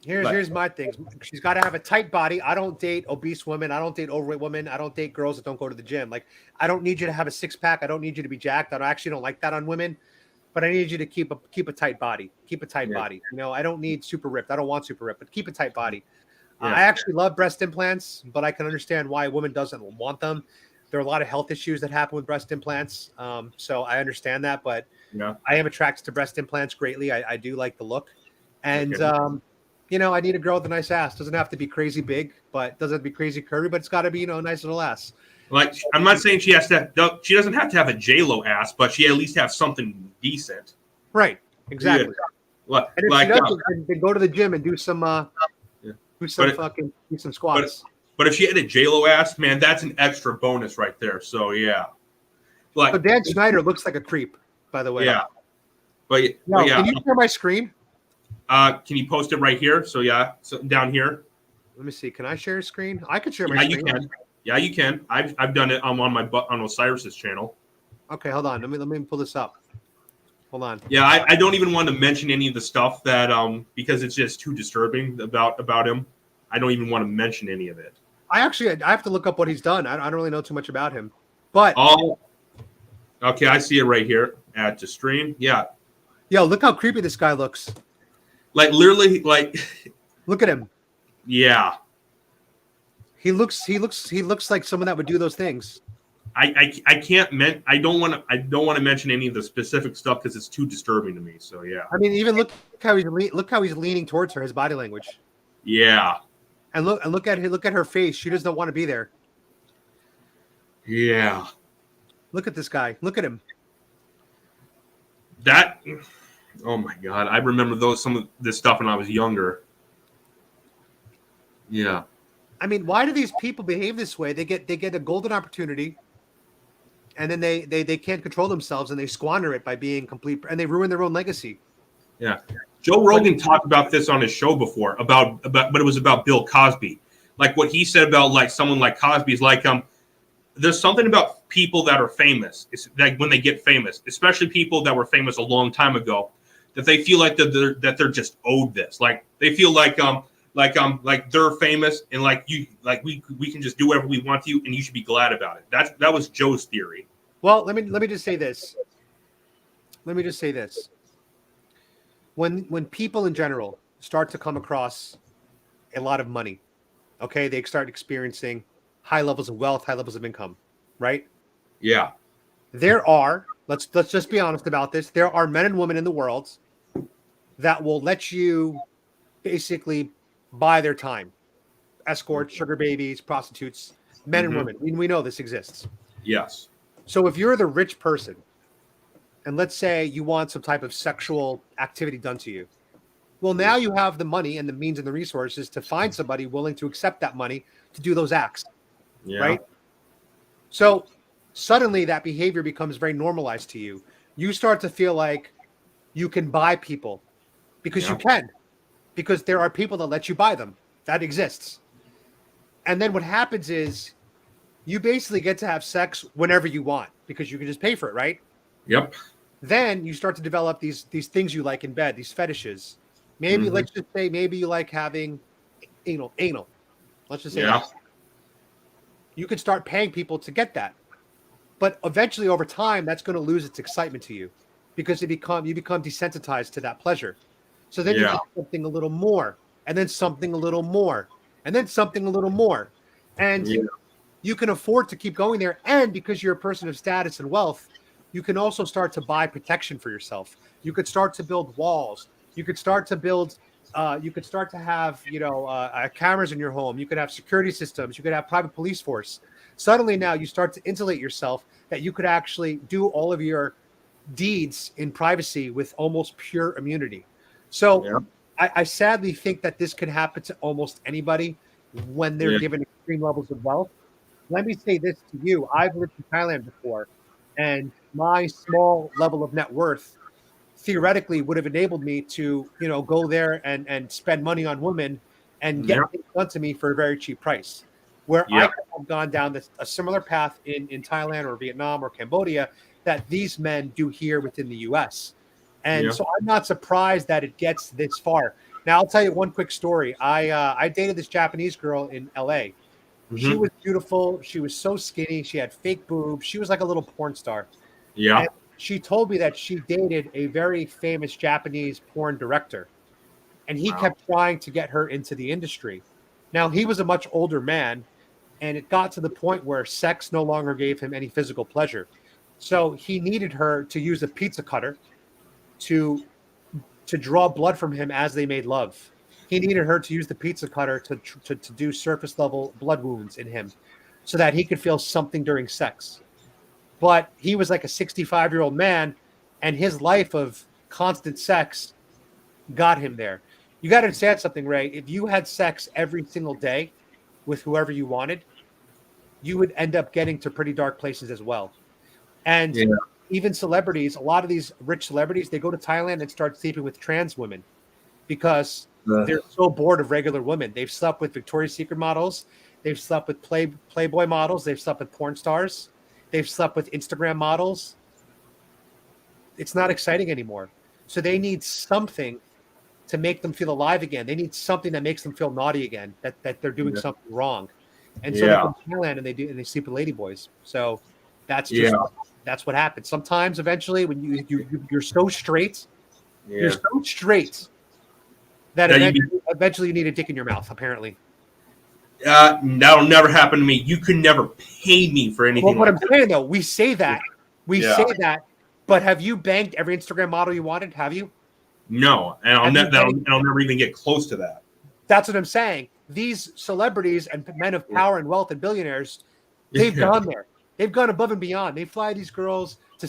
Here's my thing. She's got to have a tight body. I don't date obese women. I don't date overweight women. I don't date girls that don't go to the gym. Like, I don't need you to have a six pack. I don't need you to be jacked. I actually don't like that on women. But I need you to keep a tight body. Keep a tight body. I don't need super ripped. I don't want super ripped, but keep a tight body. I actually love breast implants, but I can understand why a woman doesn't want them. There are a lot of health issues that happen with breast implants. So I understand that, but I am attracted to breast implants greatly. I do like the look. And, I need a girl with a nice ass. Doesn't have to be crazy big, but doesn't have to be crazy curvy, but it's got to be, a nice little ass. Like, I'm not saying she doesn't have to have a J-Lo ass, but she at least have something decent. Right. Exactly. Yeah. And if she doesn't, then go to the gym and do some squats. But if she had a J-Lo ass, man, that's an extra bonus right there. So yeah. So Dan Schneider looks like a creep, by the way. Yeah. Can you share my screen? Can you post it right here? So so down here. Let me see. Can I share a screen? I could share my screen. You can. Yeah, you can. I've done it on Osiris's channel. Okay, hold on. Let me pull this up. Hold on. Yeah, I don't even want to mention any of the stuff that because it's just too disturbing about him. I don't even want to mention any of it. I have to look up what he's done. I don't really know too much about him, but Oh, okay, I see it right here. Add to stream. Yeah, yo, look how creepy this guy looks. like literally, like Look at him. yeah. He looks like someone that would do those things. I can't I don't want to mention any of the specific stuff because it's too disturbing to me. So yeah. I mean, even look how he's leaning towards her. His body language. Yeah. And look at her face. She doesn't want to be there. Yeah. Look at this guy. Look at him. That. Oh my God! I remember some of this stuff when I was younger. Yeah. I mean, why do these people behave this way? They get a golden opportunity, and then they can't control themselves and they squander it by being complete, and they ruin their own legacy. Yeah. Joe Rogan talked about this on his show before but it was about Bill Cosby. Like what he said about like someone like Cosby is like there's something about people that are famous. It's like when they get famous, especially people that were famous a long time ago, that they feel like that they're just owed this. Like they feel like they're famous and we can just do whatever we want to you and you should be glad about it. That was Joe's theory. Well, let me just say this. When people in general start to come across a lot of money, okay, they start experiencing high levels of wealth, high levels of income, right? Yeah. There are, let's just be honest about this. There are men and women in the world that will let you basically buy their time. Escorts, sugar babies, prostitutes, men and women. We know this exists. Yes. So if you're the rich person, and let's say you want some type of sexual activity done to you, well, now you have the money and the means and the resources to find somebody willing to accept that money to do those acts, right? So suddenly that behavior becomes very normalized to you. You start to feel like you can buy people because you can, because there are people that let you buy them. That exists. And then what happens is you basically get to have sex whenever you want because you can just pay for it, right? Yep. Then you start to develop these things you like in bed, these fetishes. Maybe let's just say maybe you like having anal. Let's just say that. You could start paying people to get that. But eventually over time that's going to lose its excitement to you because you become desensitized to that pleasure. So then you get something a little more, and then something a little more, and then something a little more. And you can afford to keep going there. And because you're a person of status and wealth, you can also start to buy protection for yourself. You could start to build walls. You could start to build, you could start to have, cameras in your home. You could have security systems. You could have private police force. Suddenly now you start to insulate yourself that you could actually do all of your deeds in privacy with almost pure immunity. So I sadly think that this could happen to almost anybody when they're given extreme levels of wealth. Let me say this to you. I've lived in Thailand before, and my small level of net worth theoretically would have enabled me to, go there and spend money on women and get things done to me for a very cheap price. Where I could have gone down a similar path in Thailand or Vietnam or Cambodia that these men do here within the U.S. And so I'm not surprised that it gets this far. Now, I'll tell you one quick story. I dated this Japanese girl in L.A. She was beautiful. She was so skinny. She had fake boobs. She was like a little porn star. Yeah. And she told me that she dated a very famous Japanese porn director. And he kept trying to get her into the industry. Now, he was a much older man. And it got to the point where sex no longer gave him any physical pleasure. So he needed her to use a pizza cutter to draw blood from him as they made love. He needed her to use the pizza cutter to do surface level blood wounds in him so that he could feel something during sex. But he was like a 65-year-old man, and his life of constant sex got him there. You got to understand something, Ray. If you had sex every single day with whoever you wanted, you would end up getting to pretty dark places as well. And even celebrities, a lot of these rich celebrities, they go to Thailand and start sleeping with trans women because they're so bored of regular women. They've slept with Victoria's Secret models. They've slept with Playboy models. They've slept with porn stars. They've slept with Instagram models. it's not exciting anymore. So they need something to make them feel alive again. They need something that makes them feel naughty again, that they're doing something wrong. And so they go to Thailand and they sleep with ladyboys. So that's just that's what happens. Sometimes eventually when you're so straight, you're so straight that eventually you need a dick in your mouth, apparently. That'll never happen to me. You could never pay me for anything. Well, what I'm saying though, we say that, but have you banged every Instagram model you wanted? Have you? No, and I'll never even get close to that. That's what I'm saying. These celebrities and men of power and wealth and billionaires, they've gone there. They've gone above and beyond. They fly these girls to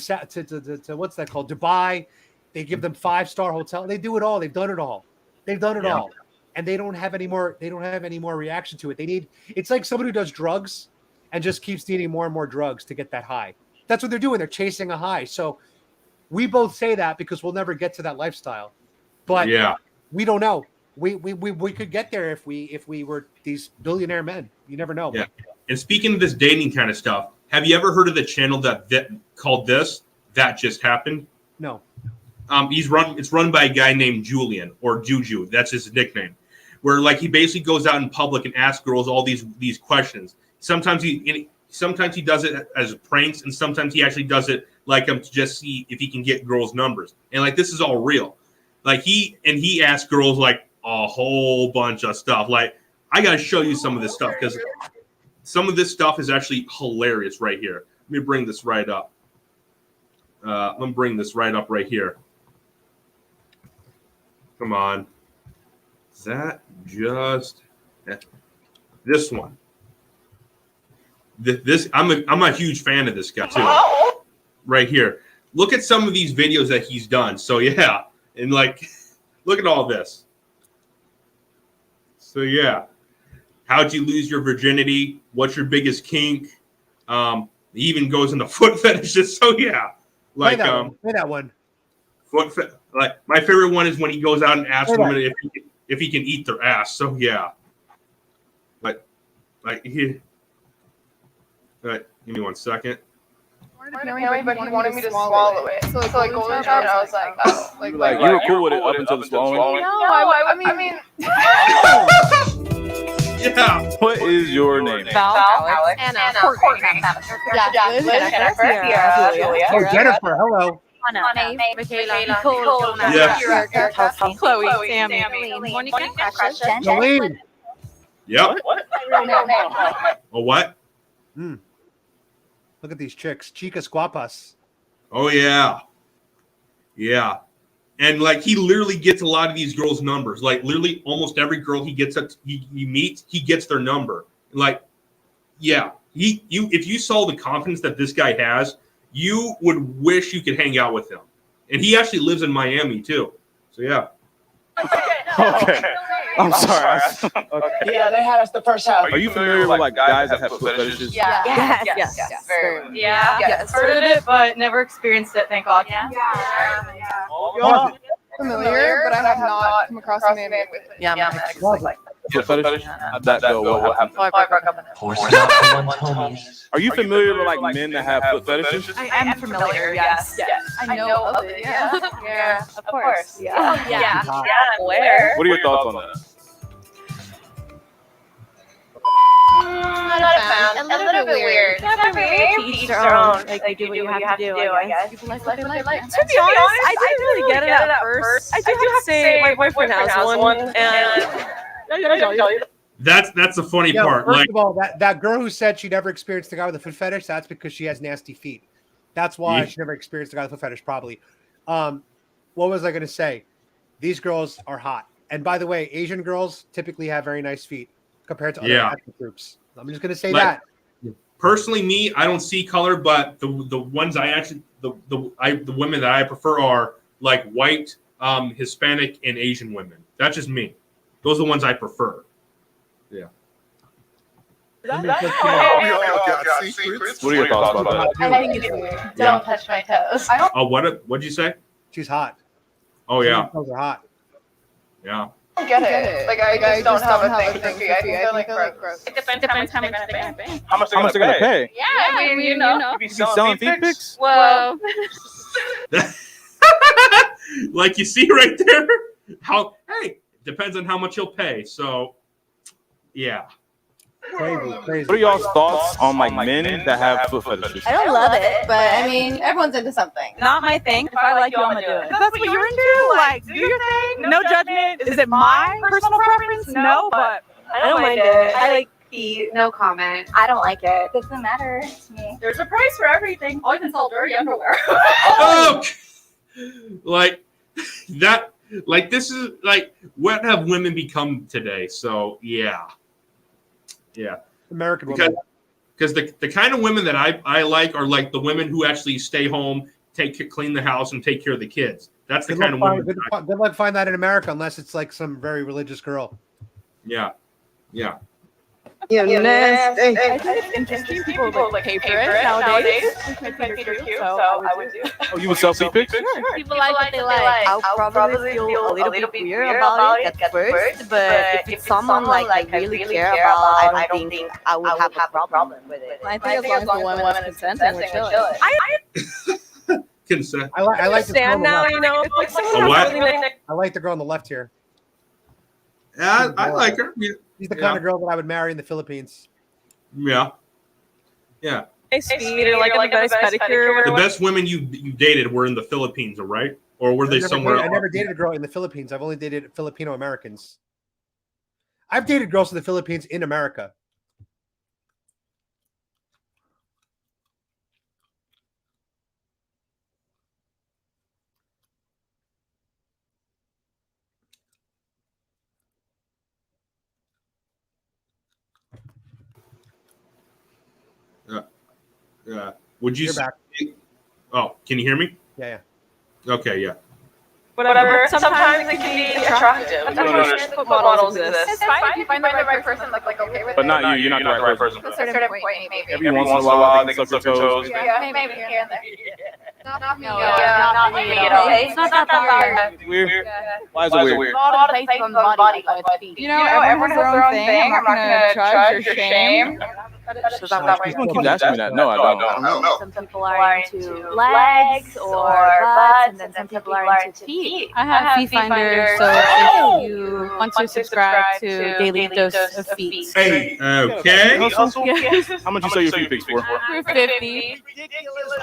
what's that called? Dubai. They give them 5-star hotel. They do it all. They've done it all. They've done it all. And they don't have any more. They don't have any more reaction to it. It's like someone who does drugs and just keeps needing more and more drugs to get that high. That's what they're doing. They're chasing a high. So we both say that because we'll never get to that lifestyle. But we don't know. We could get there if we were these billionaire men. You never know. Yeah. And speaking of this dating kind of stuff, have you ever heard of the channel that called That Just Happened? No. It's run by a guy named Julian or Juju. That's his nickname. Where like he basically goes out in public and asks girls all these questions. Sometimes he does it as pranks, and sometimes he actually does it like to just see if he can get girls' numbers. And like this is all real. Like he asks girls like a whole bunch of stuff. Like I gotta show you some of this stuff because some of this stuff is actually hilarious right here. Let me bring this right up. Let me bring this right up right here. Come on. Is that just this one? This I'm a huge fan of this guy too. Right here. Look at some of these videos that he's done. So yeah, and like look at all this. So yeah. How'd you lose your virginity? What's your biggest kink? He even goes into foot fetishes. So yeah. Like play that one. Like my favorite one is when he goes out and asks women if he can eat their ass. So yeah. Give me 1 second. But he wanted me to swallow it. So like Golden Child, I was like, oh, you were cool with it up until the swallowing. No, I mean. Yeah. What is your name? Val, Alex, Anna, Courtney. Yeah, Julia. Oh, Jennifer, hello. Anna, Michaela, Nicole, Yeah. Chloe, Sammy, Monica, Precious, Jolene. Yep. Oh, what? Look at these chicks. Chicas guapas. Oh, yeah. Yeah. And, like, he literally gets a lot of these girls' numbers. Like, literally almost every girl he meets, he gets their number. Like, yeah. If you saw the confidence that this guy has, you would wish you could hang out with him. And he actually lives in Miami, too. So, yeah. Okay. I'm sorry. Okay. Yeah, they had us the first house. Are you familiar with like guys that have foot fetishes? Yeah. Yes. Very. Yeah. Heard of it, but never experienced it. Thank God. Yeah. Familiar, but I have not come across a man with it. Yeah, I'm like Foot fetish? How'd that go? What happened? I broke up with him. Are you familiar with like men that have foot fetishes? I am familiar. Yes. I know of it. Yeah. Of course. Yeah. Where? What are your thoughts on that? Not a fan. A little bit weird. To each their own. Like, you do what you have to do, I guess. People like what they like. To be honest, I didn't really get it at first. I do have to say, my boyfriend has one, and That's the funny part. First Like, of all, that girl who said she never experienced the guy with a foot fetish, that's because she has nasty feet. That's why she never experienced the guy with a foot fetish, probably. What was I going to say? These girls are hot. And by the way, Asian girls typically have very nice feet compared to other ethnic groups. I'm just going to say that. Personally, me, I don't see color, but the ones I actually the women that I prefer are like white, Hispanic, and Asian women. That's just me. Those are the ones I prefer. Yeah. What are your thoughts about that? I think it's weird. Don't touch my toes. Oh, what'd you say? She's hot. Oh yeah. Those are hot. Yeah. I get it. Like I just don't have a thing for feet. I think they're like gross. it depends how much they're gonna pay. How much they're gonna pay? Yeah, I mean, you know. You be selling feet pics? Well, Like you see right there, hey, depends on how much you'll pay. So, yeah. Crazy. What are y'all's thoughts on like men that have foot fetishes? I don't love it, but I mean, everyone's into something. Not my thing. If I like you, I'm gonna do it. If that's what you're into, like, do your thing. No judgment. Is it my personal preference? No, but I don't mind it. I like feet. No comment. I don't like it. Doesn't matter to me. There's a price for everything. All you can sell dirty underwear. Oh, like that. Like this is like what have women become today? So yeah. American woman. Because the kind of women that I like are like the women who actually stay home, clean the house, and take care of the kids. That's the kind of women. Good luck find that in America, unless it's like some very religious girl. Yeah. I think it's interesting. People like pay for it nowadays. My feet are cute, so I would do. Oh, you would sell feet pics? Sure. People like what they like. I'll probably feel a little bit weird about it at first, but if it's someone like I really care about, I don't think I would have a problem with it. I think as long as the woman is consenting, we're chilling. Consent. I like the girl on Stand the now, left. you know. It's like A someone what? really nice. I like the girl on the left here. Yeah, I like her. She's the kind of girl that I would marry in the Philippines. Yeah. Nice feet, or like a nice pedicure. The best women you dated were in the Philippines, right? Or were they somewhere I else? never dated a girl in the Philippines. I've only dated Filipino Americans. I've dated girls in the Philippines in America. Yeah. Would you? You're back. Oh, can you hear me? Yeah. Okay. Yeah. Whatever. Sometimes it can be attractive. Foot Models exist. It's fine if you find the right person like okay with it. But not you. You're not the right person. To a certain point, maybe. Every once in a while, they can suck your toes. Yeah, maybe here and there. Not me. Not me at all. It's not that hard. Weird. Why is it weird? A lot of places on the body like feet. You know, everyone has their own thing. I'm not gonna judge your shame. Everyone keeps asking me that. No, I don't. Some people are into legs or butts, and then some people are into feet. I have Feet Finder, so if you want to subscribe to Daily Dose of Feet, Hey. Okay. How much you sell your feet pics for? for 50.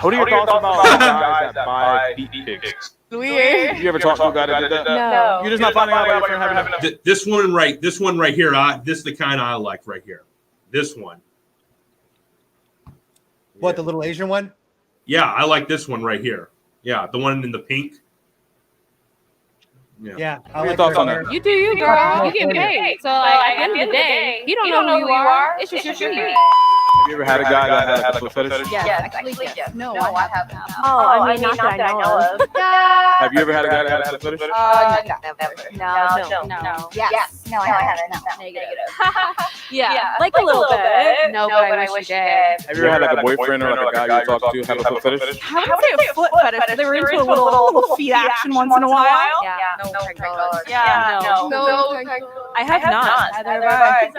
What are your thoughts about guys that buy feet pics? Weird. You ever talk to a guy that did that? No. You're just not finding out about your friend having a... This one right here. This is the kind I like right here. This one. What, the little Asian one? Yeah, I like this one right here. Yeah, the one in the pink. Yeah. What are your thoughts on that? You do you, girl. You get paid. So like, at the end of the day, you don't know who you are. It's just your feet. Have you ever had a guy that had a foot fetish? Yes, actually, yes. No, I haven't. Oh, I mean, not that I know of. Have you ever had a guy that had a foot fetish? No. Yes. No, I haven't. No. Negative. Yeah, like a little bit. No, but I wish you did. Have you ever had like a boyfriend or like a guy you talk to have a foot fetish? I wouldn't say a foot fetish. They were into a little feet action once in a while. Yeah. No, Yeah, no. I have not. Either have I.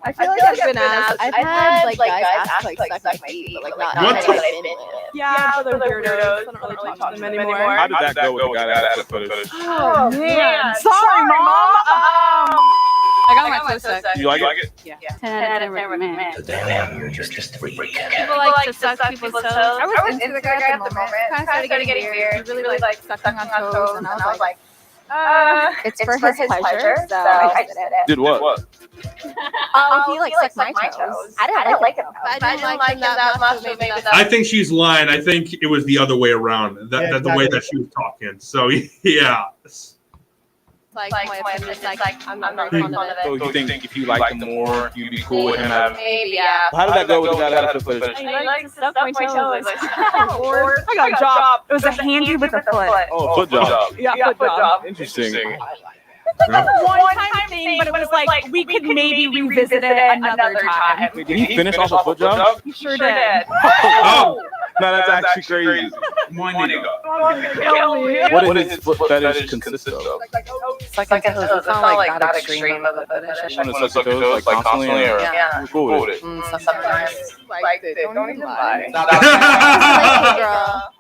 I feel like I've been asked. I've had like guys ask like suck my feet, but like not. What? Yeah, for the weirdos. I don't really talk to them anymore. How did that go with the guy that had a foot fetish? Oh man, sorry, mom. I got my toe sucked. Do you like it? 10 out of 10 recommend. Damn, you're just a freak. People like to suck people's toes. I was into the guy at the moment. Kind of started getting weird. He really like sucking on toes, and I was like, It's for his pleasure, so I did it. Did what? He like sucked my toes. I didn't like it. I didn't like him that much, so maybe that's I think she's lying. I think it was the other way around. That the way that she was talking. So yeah. like my opinion. It's like, I'm not really fond of So it. you think if you liked him more, you'd be cool with him having... Maybe, yeah. How did that go with the guy that had a foot fetish? I like to suck my toes. I got a job. It was a handy with a foot. Oh, foot job. Yeah, foot job. Interesting. One-time thing, but it was like we could maybe revisit it another time. Wait, did he finish off a foot job? He sure did. Oh! No, that's actually crazy. What does his foot fetish consist of? Sucking toes. It's not like that extreme of a fetish. Want to suck your toes like constantly, or Yeah. you're cool with it? Sometimes. Like, don't even lie. Girl.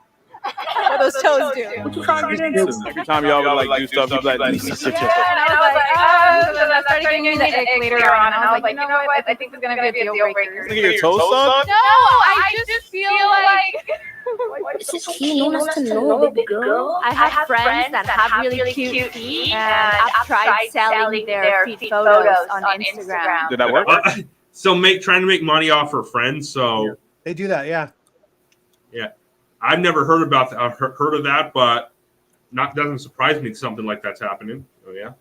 Those those toes do. What you trying to get into? Every time y'all would like do stuff, you'd be like, Lisa, sit your And I was like, oh, so then I started getting the ick later on, and I was like, you know what? I think it's gonna be a deal breaker. Nigga, your toes suck? No, I just feel like You must know, baby girl. I have friends that have really cute feet, and I've tried selling their feet photos on Instagram. Did that work? So trying to make money off her friends. So They do that, yeah. I've never heard about that. I've heard of that, but doesn't surprise me something like that's happening. Oh yeah.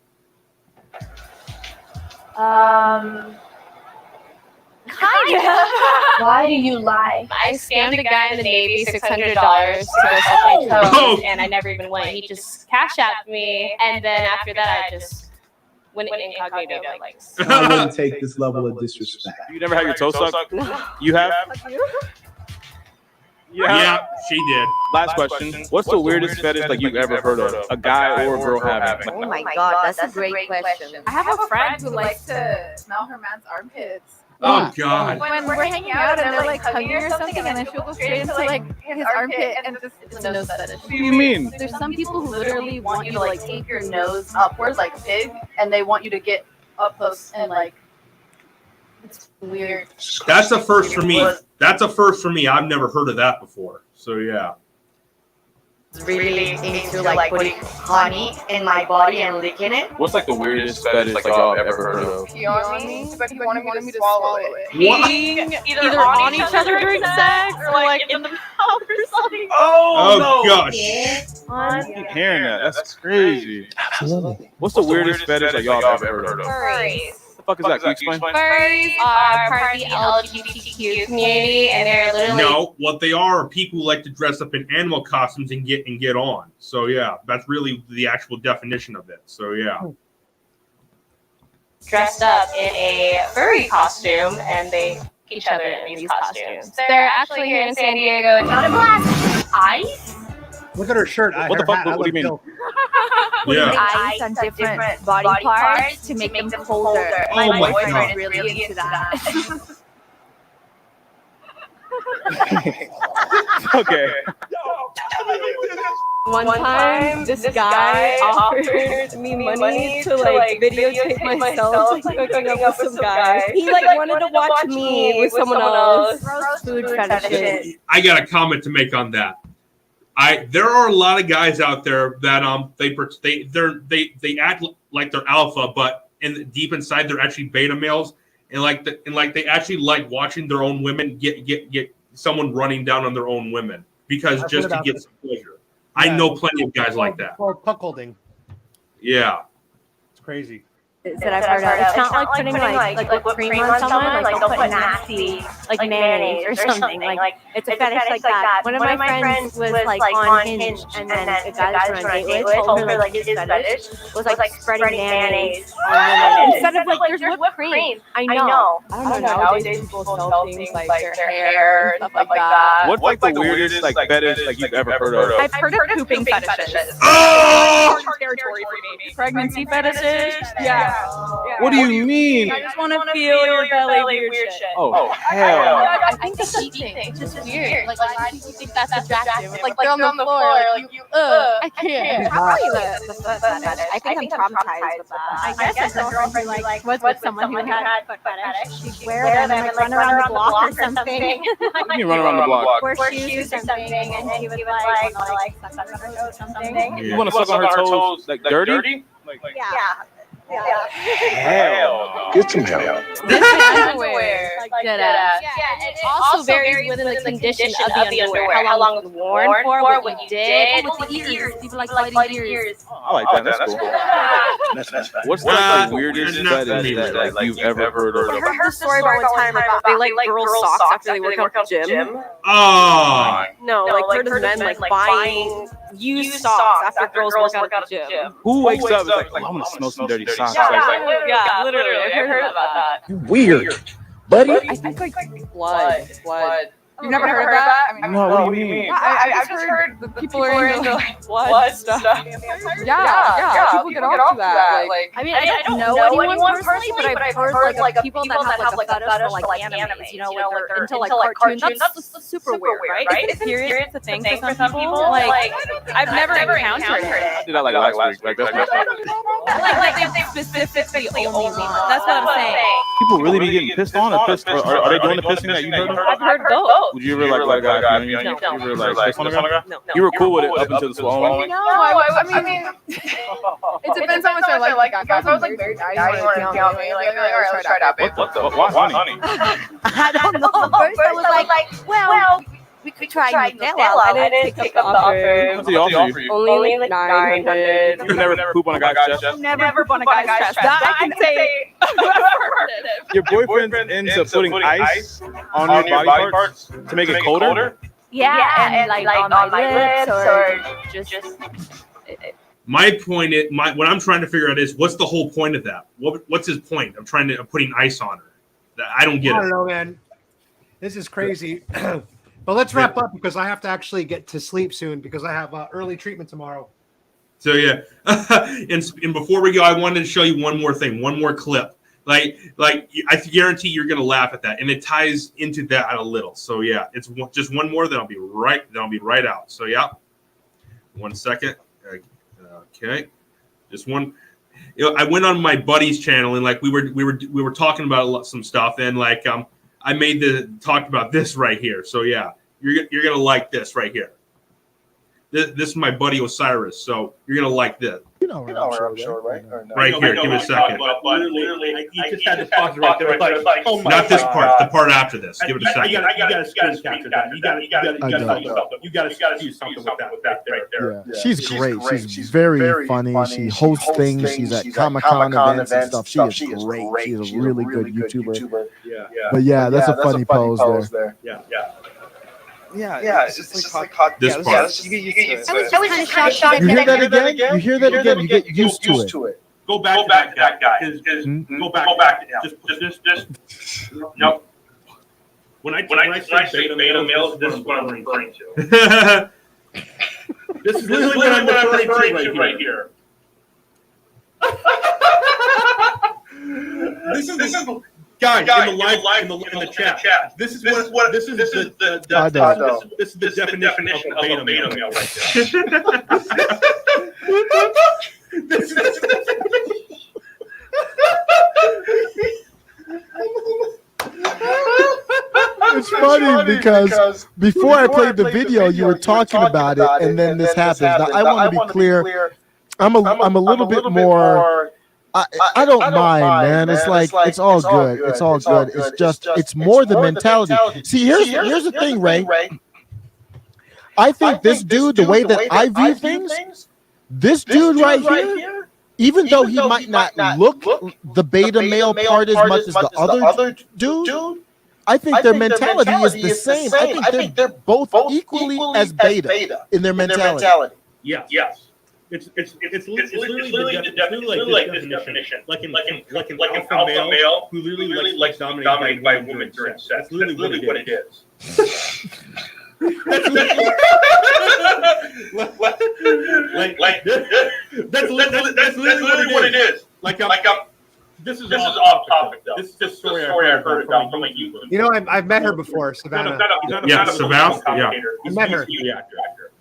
kind of. Why do you lie? I scammed a guy in the Navy $600 to go suck my toes, Oh. and I never even went. He just cash apped me, and then after that, I just went incognito. Like, I wouldn't take this level of disrespect. You never had your toes sucked? You have? Yeah, she did. Last question. What's the weirdest fetish like you've ever heard of? A guy or a girl having? Oh my god, that's a great question. I have a friend who likes to smell her man's armpits. Oh God. When we're hanging out and they're like hugging or something, and then she'll go straight into like his armpit and just it's a nose fetish. What do you mean? There's some people who literally want you to like tape your nose upwards like a pig, and they want you to get up close and like it's weird. That's a first for me. That's a first for me. I've never heard of that before. So yeah. Really into like putting honey in my body and licking it. What's like the weirdest fetish like y'all have ever heard of? Pee on me, but he wanted me to swallow it. Being either on each other during sex or like in the mouth or something. Oh gosh. I keep hearing that. That's crazy. What's the weirdest fetish that y'all have ever heard of? Furries. What the fuck is that? Can you explain? Furries are part of the LGBTQ community, and they're literally No, what they are people who like to dress up in animal costumes and get on. So yeah, that's really the actual definition of it. So yeah. dressed up in a furry costume, and they each other in these costumes. They're actually here in San Diego. It's not a blast. Ice? Look at her shirt. What the fuck? What do you mean? Yeah. Ice on different body parts to make them colder. Oh my boyfriend God. is really into that. Okay. One time, this guy offered me money to like videotape myself like hooking up with some guys. He like wanted to watch me with someone else. Gross food fetishes. I got a comment to make on that. There are a lot of guys out there that they act like they're alpha, but deep inside they're actually beta males, and they actually like watching their own women get someone running down on their own women because I've just heard to about get this. some pleasure. I know plenty of guys like that. Or cuckolding. Yeah. It's crazy. That I've heard of. It's not like putting like whipped cream on someone. Like they'll put nasty like mayonnaise or something. Like it's a fetish like that. One of my friends was like on Hinge, and then a guy that she went on a date with told her like his fetish was like spreading mayonnaise on women instead of like there's whipped cream. I know. I don't know. Nowadays people sell things like their hair and stuff like that. What's like the weirdest like fetish like you've ever heard of? I've heard of pooping fetishes. Oh! Territory for me. Pregnancy fetishes. Yeah. What do you mean? I just want to feel your belly weird shit. Oh hell! I think that's a cheat thing. It's just weird. Like, why do you think that's attractive? Like, they're on the floor. Like, you, I can't. Probably I think I'm traumatized with that. I guess a girlfriend like was with someone who had foot fetish. She'd wear them and like run around the block or something. What do you mean run around the block? Wear shoes or something, and he would like suck on her toes or something. You want to suck on her toes like dirty? Yeah. Hell. Get some help. This underwear. like dead ass. Yeah, it also varies within the condition of the underwear. How long it was worn for, what you did. With the ears. People like sliding ears. I like that. That's cool. What's like the weirdest fetish that like you've ever heard of? I heard the story all the time about they like girl socks after they work out at the gym. Oh. No, like there's men like buying used socks after girls work out at the gym. Who wakes up and is like, oh, I'm gonna smell some dirty socks? Yeah, literally. I heard about that. Weird, buddy. I think like blood. You've never heard of that? I mean, No, what do you mean? I've just heard that people are into like blood stuff. Yeah, people get off to that. Like, I mean, I don't know anyone personally, but I've heard like of people that have like a fetish for like animes, you know, where they're into like cartoons. That's super weird, right? Is it serious? It's a thing for some people. Like, I've never encountered it. I did that like last week. Like that's not Like they specifically only want. That's what I'm saying. people really be getting pissed on or pissed. Are they doing the pissing that you heard of? I've heard both. Would you ever like a guy? You ever like piss on a guy? You were cool with it up until the swallowing. No, I mean, it depends how much I like the guy. If I was like very nice, you want to count me, like, all right, let's try that. What the? Why, honey? I don't know. First I was like, well, we could try Nutella. I didn't pick up the offer. What's the offer you? Only like 900. You never poop on a guy's chest. Never poop on a guy's chest. That I can say. Your boyfriend ends up putting ice on your body parts to make it colder. Yeah, and like on my lips or just. My point is, what I'm trying to figure out is what's the whole point of that? What's his point? I'm putting ice on her. I don't get it. I don't know, man. This is crazy. But let's wrap up because I have to actually get to sleep soon because I have early treatment tomorrow. So yeah, and before we go, I wanted to show you one more thing, one more clip. Like I guarantee you're gonna laugh at that, and it ties into that a little. So yeah, it's just one more. Then I'll be right out. So yeah, 1 second. Okay, just one. I went on my buddy's channel and like we were talking about some stuff and like I talked about this right here. So yeah, you're gonna like this right here. This is my buddy Osiris. So you're gonna like this. You know where I'm sure, right? Or no? Right here. Give me a second. But literally, you just had to pause right there. Like, oh my Not this God. part. The part after this. Give it a second. You gotta screen capture that. You gotta do something with that right there. Yeah. She's great. She's very funny. She hosts things. She's at Comic-Con events and stuff. She is great. She's a really good YouTuber. Yeah. But yeah, that's a funny pose there. Yeah. Yeah, it's just like hot. This part. You get used to it. I was just kind of shocked. You hear that again? You hear that again? You get used to it. Go back to that guy. Go back. Just. Nope. When I say beta males, this is what I'm referring to. This is literally what I'm referring to right here. This is guys in the chat. This is the definition of a beta male right It's funny because before I played the video, you were talking about it, and then this happens. Now, I want to be clear. I'm a little bit more. I don't mind, man. It's like it's all good. It's all good. It's just it's more the mentality. See, here's the thing, Ray. I think this dude, the way that I view things, this dude right here, even though he might not look the beta male part as much as the other dude, I think their mentality is the same. I think they're both equally as beta in their mentality. Yes. It's literally the definition. Like an alpha male who literally likes to be dominated by a woman during sex. That's literally what it is. That's literally what it is. This is off topic though. This is just a story I heard about from a YouTuber. You know, I've met her before, Savannah. Yeah, Savannah. Yeah, I met her.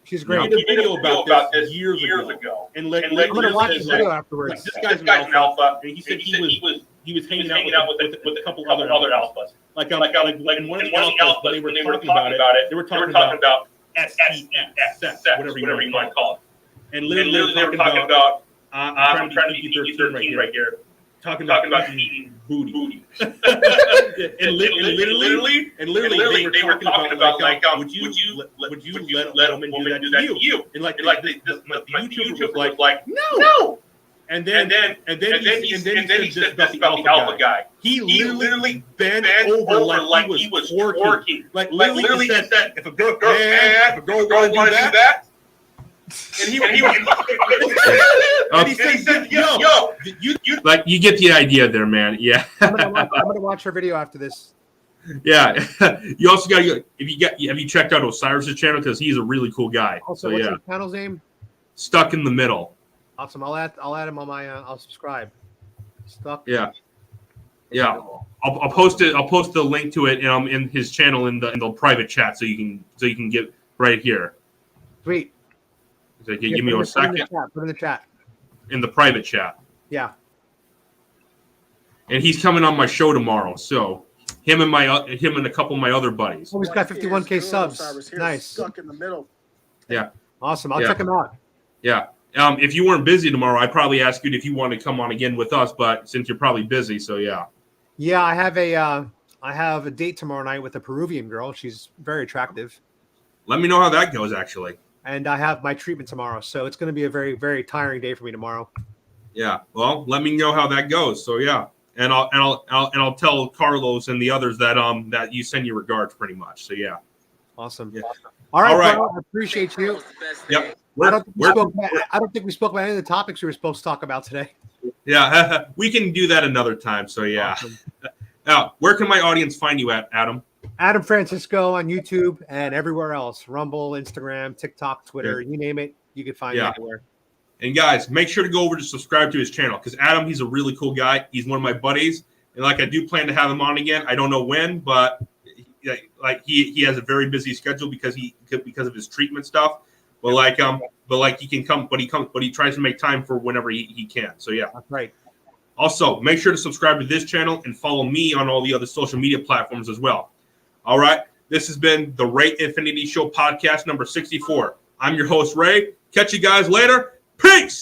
She's great. I made a video about this years ago. And I'm gonna watch this video afterwards. This guy's an alpha, and he said he was hanging out with a couple other alphas. Like one of the alphas, when they were talking about it, they were talking about sex, whatever you want to call it. And literally they were talking about I'm trying to be 13 right here. Talking about eating booty. and literally, they were talking about like, would you let a woman do that to you? And like the YouTuber was like, no. And then he said this about the alpha guy. He literally bent over like he was working. Like literally said, if a girl want to do that. And he said, yo, you like you get the idea there, man. Yeah. I'm gonna watch her video after this. Yeah. You also got to have you checked out Osiris's channel because he's a really cool guy. Also, what's his channel's name? Stuck in the Middle. Awesome. I'll add him on my. I'll subscribe. Stuck. Yeah. I'll post it. I'll post the link to it in his channel in the private chat so you can get right here. Sweet. Give me a second. Put in the chat. In the private chat. Yeah. And he's coming on my show tomorrow. So him and a couple of my other buddies. Oh, he's got 51K subs. Nice. Stuck in the middle. Yeah. Awesome. I'll check him out. Yeah. If you weren't busy tomorrow, I'd probably ask you if you want to come on again with us. But since you're probably busy, so yeah. Yeah, I have a date tomorrow night with a Peruvian girl. She's very attractive. Let me know how that goes, actually. And I have my treatment tomorrow, so it's going to be a very, very tiring day for me tomorrow. Yeah. Well, let me know how that goes. So yeah, and I'll tell Carlos and the others that that you send your regards, pretty much. So yeah. Awesome. Yeah. All right. Bro, I appreciate you. Yep. I don't think we spoke about any of the topics we were supposed to talk about today. Yeah, we can do that another time. So yeah. Awesome. Now, where can my audience find you at, Adam? Adam Francisco on YouTube and everywhere else. Rumble, Instagram, TikTok, Twitter, you name it, you can find me everywhere. And guys, make sure to go over to subscribe to his channel because Adam, he's a really cool guy. He's one of my buddies. And like I do plan to have him on again. I don't know when, but like he has a very busy schedule because of his treatment stuff. But he can come, but he tries to make time for whenever he can. So yeah. That's right. Also, make sure to subscribe to this channel and follow me on all the other social media platforms as well. All right. This has been the Ray Infinity Show podcast number 64. I'm your host, Ray. Catch you guys later. Peace.